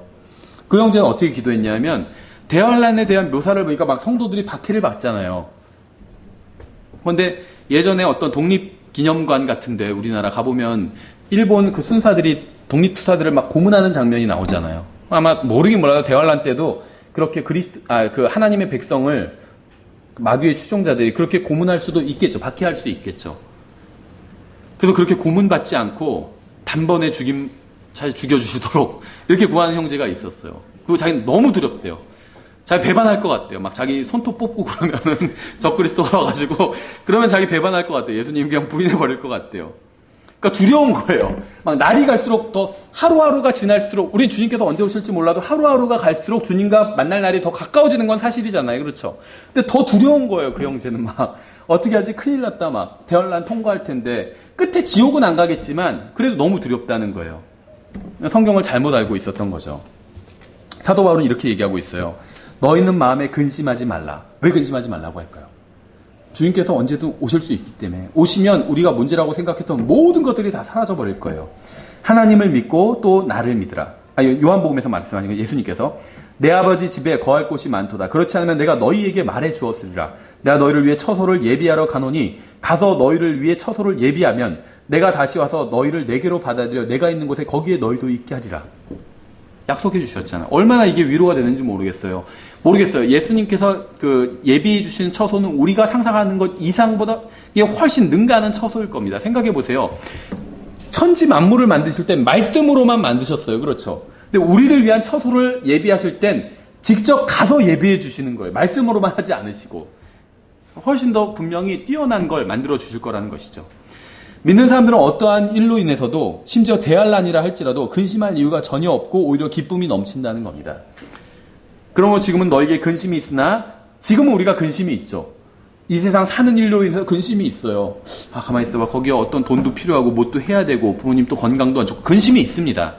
그 형제는 어떻게 기도했냐면 대환난에 대한 묘사를 보니까 막 성도들이 박해를 받잖아요. 그런데 예전에 어떤 독립기념관 같은데 우리나라 가보면 일본 그 순사들이 독립투사들을 막 고문하는 장면이 나오잖아요. 아마 모르긴 몰라도 대환난 때도 그렇게 그 하나님의 백성을 마귀의 추종자들이 그렇게 고문할 수도 있겠죠. 박해할 수 있겠죠. 그래서 그렇게 고문받지 않고 단번에 잘 죽여주시도록 이렇게 구하는 형제가 있었어요. 그리고 자기는 너무 두렵대요. 자기 배반할 것 같대요. 막 자기 손톱 뽑고 그러면은 적그리스도가 와가지고 그러면 자기 배반할 것 같대요. 예수님 그냥 부인해버릴 것 같대요. 그러니까 두려운 거예요. 막 날이 갈수록 더 하루하루가 지날수록 우린 주님께서 언제 오실지 몰라도 하루하루가 갈수록 주님과 만날 날이 더 가까워지는 건 사실이잖아요. 그렇죠? 근데 더 두려운 거예요. 그 형제는 막 어떻게 하지? 큰일 났다 막 대환난 통과할 텐데 끝에 지옥은 안 가겠지만 그래도 너무 두렵다는 거예요. 성경을 잘못 알고 있었던 거죠. 사도 바울은 이렇게 얘기하고 있어요. 너희는 마음에 근심하지 말라. 왜 근심하지 말라고 할까요? 주님께서 언제든 오실 수 있기 때문에 오시면 우리가 문제라고 생각했던 모든 것들이 다 사라져버릴 거예요. 하나님을 믿고 또 나를 믿으라. 요한복음에서 말씀하신 거 예수님께서 내 아버지 집에 거할 곳이 많도다. 그렇지 않으면 내가 너희에게 말해 주었으리라. 내가 너희를 위해 처소를 예비하러 가노니 가서 너희를 위해 처소를 예비하면 내가 다시 와서 너희를 내게로 받아들여 내가 있는 곳에 거기에 너희도 있게 하리라. 약속해 주셨잖아요. 얼마나 이게 위로가 되는지 모르겠어요. 예수님께서 그 예비해 주신 처소는 우리가 상상하는 것 이상보다 이게 훨씬 능가하는 처소일 겁니다. 생각해 보세요. 천지 만물을 만드실 땐 말씀으로만 만드셨어요. 그렇죠? 근데 우리를 위한 처소를 예비하실 땐 직접 가서 예비해 주시는 거예요. 말씀으로만 하지 않으시고 훨씬 더 분명히 뛰어난 걸 만들어 주실 거라는 것이죠. 믿는 사람들은 어떠한 일로 인해서도 심지어 대환란이라 할지라도 근심할 이유가 전혀 없고 오히려 기쁨이 넘친다는 겁니다. 그러므로 지금은 너에게 근심이 있으나 지금은 우리가 근심이 있죠. 이 세상 사는 일로 인해서 근심이 있어요. 가만히 있어봐. 거기에 어떤 돈도 필요하고 뭣도 해야 되고 부모님 또 건강도 안 좋고 근심이 있습니다.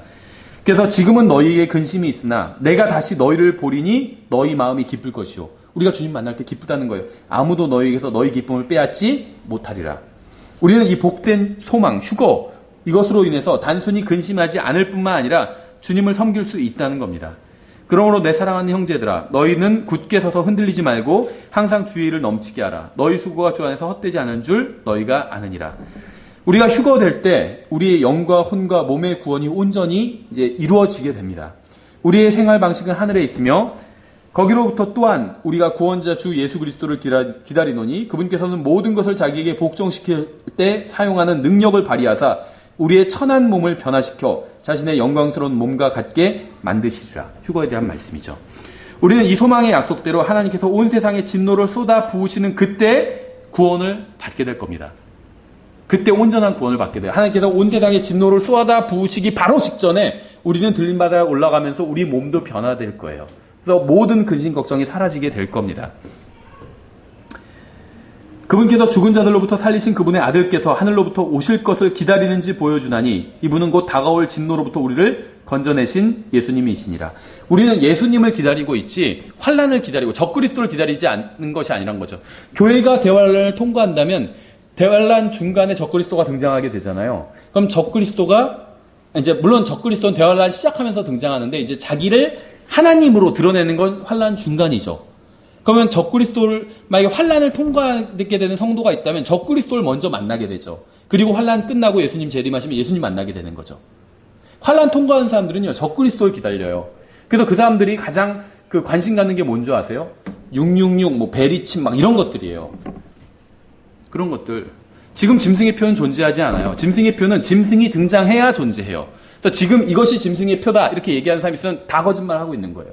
그래서 지금은 너희에게 근심이 있으나 내가 다시 너희를 보리니 너희 마음이 기쁠 것이요. 우리가 주님 만날 때 기쁘다는 거예요. 아무도 너희에게서 너희 기쁨을 빼앗지 못하리라. 우리는 이 복된 소망, 휴거 이것으로 인해서 단순히 근심하지 않을 뿐만 아니라 주님을 섬길 수 있다는 겁니다. 그러므로 내 사랑하는 형제들아 너희는 굳게 서서 흔들리지 말고 항상 주의 일을 넘치게 하라. 너희 수고가 주 안에서 헛되지 않은 줄 너희가 아느니라. 우리가 휴거될 때 우리의 영과 혼과 몸의 구원이 온전히 이제 이루어지게 됩니다. 우리의 생활 방식은 하늘에 있으며 거기로부터 또한 우리가 구원자 주 예수 그리스도를 기다리노니 그분께서는 모든 것을 자기에게 복종시킬 때 사용하는 능력을 발휘하사 우리의 천한 몸을 변화시켜 자신의 영광스러운 몸과 같게 만드시리라. 휴거에 대한 말씀이죠. 우리는 이 소망의 약속대로 하나님께서 온 세상에 진노를 쏟아 부으시는 그때 구원을 받게 될 겁니다. 그때 온전한 구원을 받게 돼요. 하나님께서 온 세상에 진노를 쏟아 부으시기 바로 직전에 우리는 들림바다에 올라가면서 우리 몸도 변화될 거예요. 그래서 모든 근심 걱정이 사라지게 될 겁니다. 그분께서 죽은 자들로부터 살리신 그분의 아들께서 하늘로부터 오실 것을 기다리는지 보여주나니 이분은 곧 다가올 진노로부터 우리를 건져내신 예수님이시니라. 우리는 예수님을 기다리고 있지 환난을 기다리고 적그리스도를 기다리지 않는 것이 아니란 거죠. 교회가 대환란을 통과한다면 대환란 중간에 적그리스도가 등장하게 되잖아요. 그럼 적그리스도가 이제 물론 적그리스도는 대환란 시작하면서 등장하는데 이제 자기를 하나님으로 드러내는 건 환난 중간이죠. 그러면 적그리스도를 만약에 환난을 통과하게 되는 성도가 있다면 적그리스도를 먼저 만나게 되죠. 그리고 환난 끝나고 예수님 재림하시면 예수님 만나게 되는 거죠. 환난 통과하는 사람들은요 적그리스도를 기다려요. 그래서 그 사람들이 가장 그 관심 갖는 게 뭔지 아세요? 666, 뭐 베리침 막 이런 것들이에요. 그런 것들. 지금 짐승의 표는 존재하지 않아요. 짐승의 표는 짐승이 등장해야 존재해요. 그래서 지금 이것이 짐승의 표다 이렇게 얘기하는 사람이 있으면 다 거짓말하고 있는 거예요.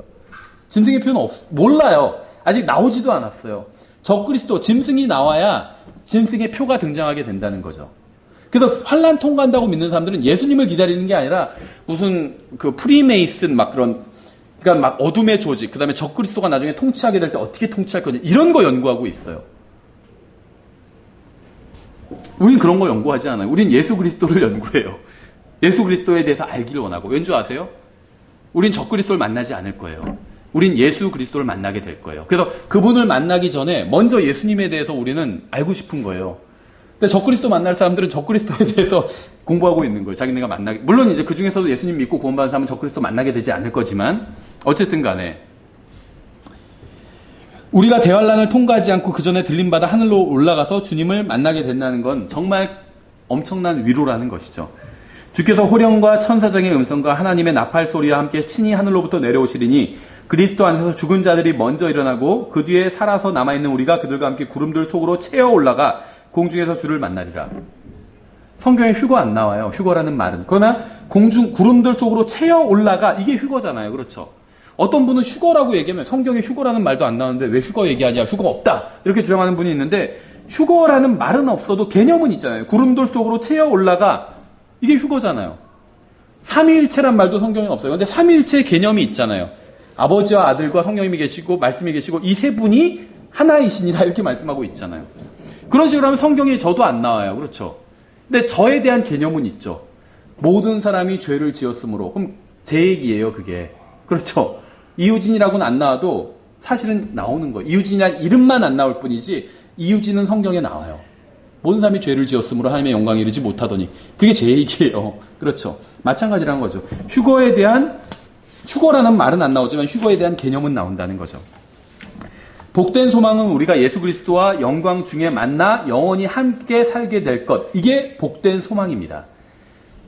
짐승의 표는 몰라요. 아직 나오지도 않았어요. 적그리스도 짐승이 나와야 짐승의 표가 등장하게 된다는 거죠. 그래서 환난 통과한다고 믿는 사람들은 예수님을 기다리는 게 아니라 무슨 그 프리메이슨 막 그런 그러니까 막 어둠의 조직 그다음에 적그리스도가 나중에 통치하게 될 때 어떻게 통치할 거냐 이런 거 연구하고 있어요. 우린 그런 거 연구하지 않아요. 우린 예수 그리스도를 연구해요. 예수 그리스도에 대해서 알기를 원하고 왠지 아세요? 우린 적그리스도를 만나지 않을 거예요. 우린 예수 그리스도를 만나게 될 거예요. 그래서 그분을 만나기 전에 먼저 예수님에 대해서 우리는 알고 싶은 거예요. 근데 적그리스도 만날 사람들은 적그리스도에 대해서 공부하고 있는 거예요. 자기네가 만나게. 물론 이제 그 중에서도 예수님 믿고 구원받은 사람은 적그리스도 만나게 되지 않을 거지만 어쨌든 간에 우리가 대환란을 통과하지 않고 그 전에 들림받아 하늘로 올라가서 주님을 만나게 된다는 건 정말 엄청난 위로라는 것이죠. 주께서 호령과 천사장의 음성과 하나님의 나팔 소리와 함께 친히 하늘로부터 내려오시리니 그리스도 안에서 죽은 자들이 먼저 일어나고 그 뒤에 살아서 남아있는 우리가 그들과 함께 구름들 속으로 채어 올라가 공중에서 주를 만나리라. 성경에 휴거 안 나와요. 휴거라는 말은. 그러나 구름들 속으로 채어 올라가 이게 휴거잖아요. 그렇죠. 어떤 분은 휴거라고 얘기하면 성경에 휴거라는 말도 안 나오는데 왜 휴거 얘기하냐. 휴거 없다. 이렇게 주장하는 분이 있는데 휴거라는 말은 없어도 개념은 있잖아요. 구름들 속으로 채어 올라가 이게 휴거잖아요. 삼위일체란 말도 성경에 없어요. 근데 삼위일체의 개념이 있잖아요. 아버지와 아들과 성령님이 계시고 말씀이 계시고 이 세 분이 하나이시니라 이렇게 말씀하고 있잖아요. 그런 식으로 하면 성경에 저도 안 나와요. 그렇죠. 근데 저에 대한 개념은 있죠. 모든 사람이 죄를 지었으므로. 그럼 제 얘기예요, 그게. 그렇죠. 이유진이라고는 안 나와도 사실은 나오는 거예요. 이유진이란 이름만 안 나올 뿐이지 이유진은 성경에 나와요. 모든 사람이 죄를 지었으므로 하나님의 영광에 이르지 못하더니 그게 제 얘기예요. 그렇죠. 마찬가지라는 거죠. 휴거라는 말은 안 나오지만 휴거에 대한 개념은 나온다는 거죠. 복된 소망은 우리가 예수 그리스도와 영광 중에 만나 영원히 함께 살게 될 것. 이게 복된 소망입니다.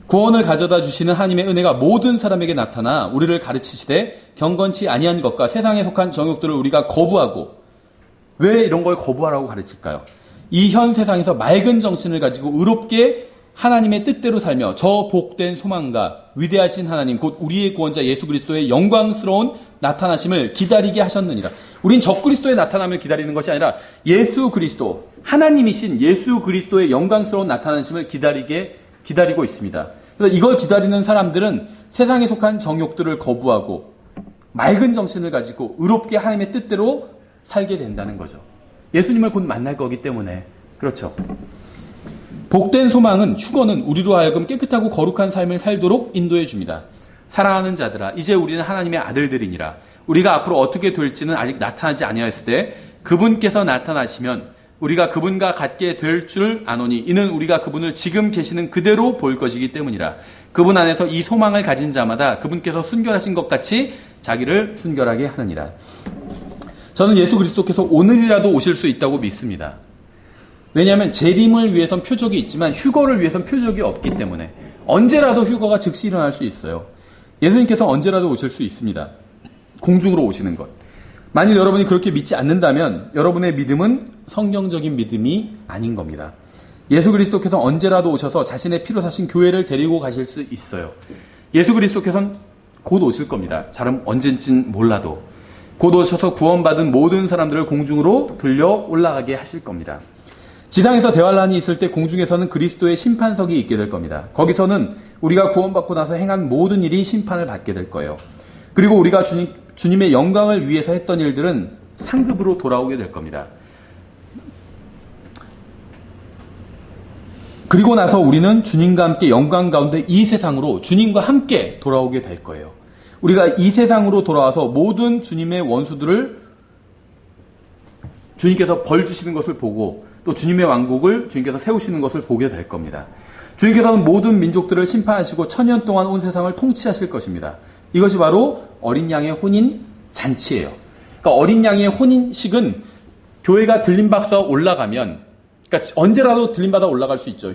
구원을 가져다 주시는 하나님의 은혜가 모든 사람에게 나타나 우리를 가르치시되 경건치 아니한 것과 세상에 속한 정욕들을 우리가 거부하고, 왜 이런 걸 거부하라고 가르칠까요? 이 현 세상에서 맑은 정신을 가지고 의롭게 하나님의 뜻대로 살며 저 복된 소망과 위대하신 하나님 곧 우리의 구원자 예수 그리스도의 영광스러운 나타나심을 기다리게 하셨느니라. 우린 적그리스도의 나타남을 기다리는 것이 아니라 예수 그리스도, 하나님이신 예수 그리스도의 영광스러운 나타나심을 기다리고 있습니다. 그래서 이걸 기다리는 사람들은 세상에 속한 정욕들을 거부하고 맑은 정신을 가지고 의롭게 하나님의 뜻대로 살게 된다는 거죠. 예수님을 곧 만날 거기 때문에. 그렇죠. 복된 소망은, 휴거는 우리로 하여금 깨끗하고 거룩한 삶을 살도록 인도해 줍니다. 사랑하는 자들아, 이제 우리는 하나님의 아들들이니라. 우리가 앞으로 어떻게 될지는 아직 나타나지 아니하였을 때 그분께서 나타나시면 우리가 그분과 같게 될 줄 아노니 이는 우리가 그분을 지금 계시는 그대로 볼 것이기 때문이라. 그분 안에서 이 소망을 가진 자마다 그분께서 순결하신 것 같이 자기를 순결하게 하느니라. 저는 예수 그리스도께서 오늘이라도 오실 수 있다고 믿습니다. 왜냐하면 재림을 위해선 표적이 있지만 휴거를 위해선 표적이 없기 때문에 언제라도 휴거가 즉시 일어날 수 있어요. 예수님께서 언제라도 오실 수 있습니다. 공중으로 오시는 것. 만일 여러분이 그렇게 믿지 않는다면 여러분의 믿음은 성경적인 믿음이 아닌 겁니다. 예수 그리스도께서 언제라도 오셔서 자신의 피로 사신 교회를 데리고 가실 수 있어요. 예수 그리스도께서는 곧 오실 겁니다. 잘 언젠진 몰라도. 곧 오셔서 구원받은 모든 사람들을 공중으로 들려 올라가게 하실 겁니다. 지상에서 대환란이 있을 때 공중에서는 그리스도의 심판석이 있게 될 겁니다. 거기서는 우리가 구원받고 나서 행한 모든 일이 심판을 받게 될 거예요. 그리고 우리가 주님의 영광을 위해서 했던 일들은 상급으로 돌아오게 될 겁니다. 그리고 나서 우리는 주님과 함께 영광 가운데 이 세상으로 주님과 함께 돌아오게 될 거예요. 우리가 이 세상으로 돌아와서 모든 주님의 원수들을 주님께서 벌 주시는 것을 보고 또 주님의 왕국을 주님께서 세우시는 것을 보게 될 겁니다. 주님께서는 모든 민족들을 심판하시고 천년 동안 온 세상을 통치하실 것입니다. 이것이 바로 어린 양의 혼인 잔치예요. 그러니까 어린 양의 혼인식은 교회가 들림받아 올라가면, 그러니까 언제라도 들림받아 올라갈 수 있죠.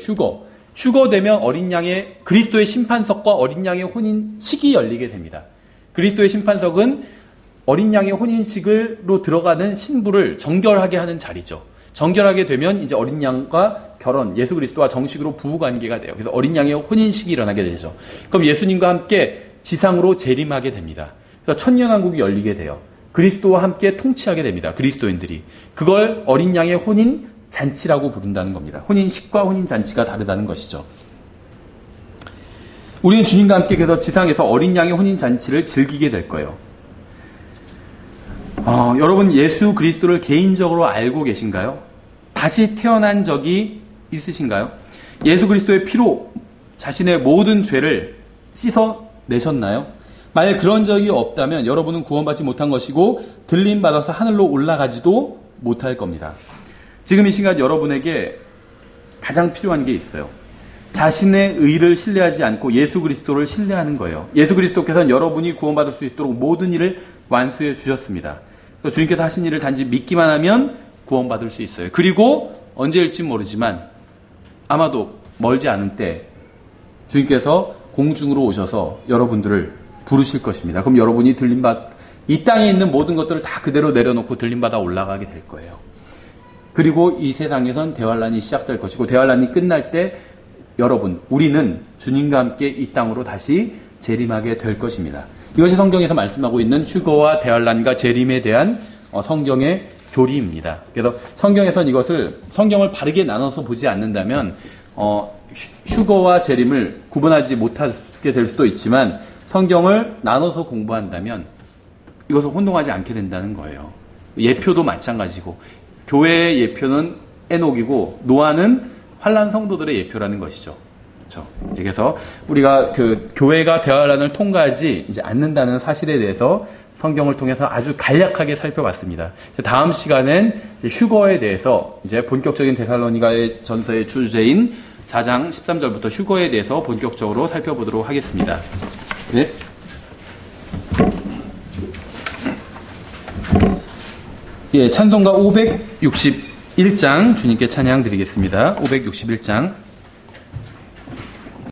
휴거 되면 어린 양의 그리스도의 심판석과 어린 양의 혼인식이 열리게 됩니다. 그리스도의 심판석은 어린 양의 혼인식으로 들어가는 신부를 정결하게 하는 자리죠. 정결하게 되면 이제 어린 양과 결혼, 예수 그리스도와 정식으로 부부관계가 돼요. 그래서 어린 양의 혼인식이 일어나게 되죠. 그럼 예수님과 함께 지상으로 재림하게 됩니다. 그래서 천년왕국이 열리게 돼요. 그리스도와 함께 통치하게 됩니다. 그리스도인들이. 그걸 어린 양의 혼인 잔치라고 부른다는 겁니다. 혼인식과 혼인 잔치가 다르다는 것이죠. 우리는 주님과 함께 그래서 지상에서 어린 양의 혼인 잔치를 즐기게 될 거예요. 여러분 예수 그리스도를 개인적으로 알고 계신가요? 다시 태어난 적이 있으신가요? 예수 그리스도의 피로 자신의 모든 죄를 씻어내셨나요? 만약 그런 적이 없다면 여러분은 구원받지 못한 것이고 들림받아서 하늘로 올라가지도 못할 겁니다. 지금 이 시간 여러분에게 가장 필요한 게 있어요. 자신의 의를 신뢰하지 않고 예수 그리스도를 신뢰하는 거예요. 예수 그리스도께서는 여러분이 구원받을 수 있도록 모든 일을 완수해 주셨습니다. 주님께서 하신 일을 단지 믿기만 하면 구원받을 수 있어요. 그리고 언제일지 모르지만 아마도 멀지 않은 때 주님께서 공중으로 오셔서 여러분들을 부르실 것입니다. 그럼 여러분이 이 땅에 있는 모든 것들을 다 그대로 내려놓고 들림받아 올라가게 될 거예요. 그리고 이 세상에선 대환란이 시작될 것이고 대환란이 끝날 때 우리는 주님과 함께 이 땅으로 다시 재림하게 될 것입니다. 이것이 성경에서 말씀하고 있는 휴거와 대환란과 재림에 대한 성경의 교리입니다. 그래서 성경을 바르게 나눠서 보지 않는다면 휴거와 재림을 구분하지 못하게 될 수도 있지만 성경을 나눠서 공부한다면 이것을 혼동하지 않게 된다는 거예요. 예표도 마찬가지고 교회의 예표는 에녹이고 노아는 환난 성도들의 예표라는 것이죠. 그렇죠. 그래서 우리가 그 교회가 대환란을 통과하지 이제 않는다는 사실에 대해서 성경을 통해서 아주 간략하게 살펴봤습니다. 다음 시간엔 이제 휴거에 대해서 이제 본격적인 데살로니가의 전서의 주제인 4장 13절부터 휴거에 대해서 본격적으로 살펴보도록 하겠습니다. 네. 예, 찬송가 561장 주님께 찬양 드리겠습니다. 561장.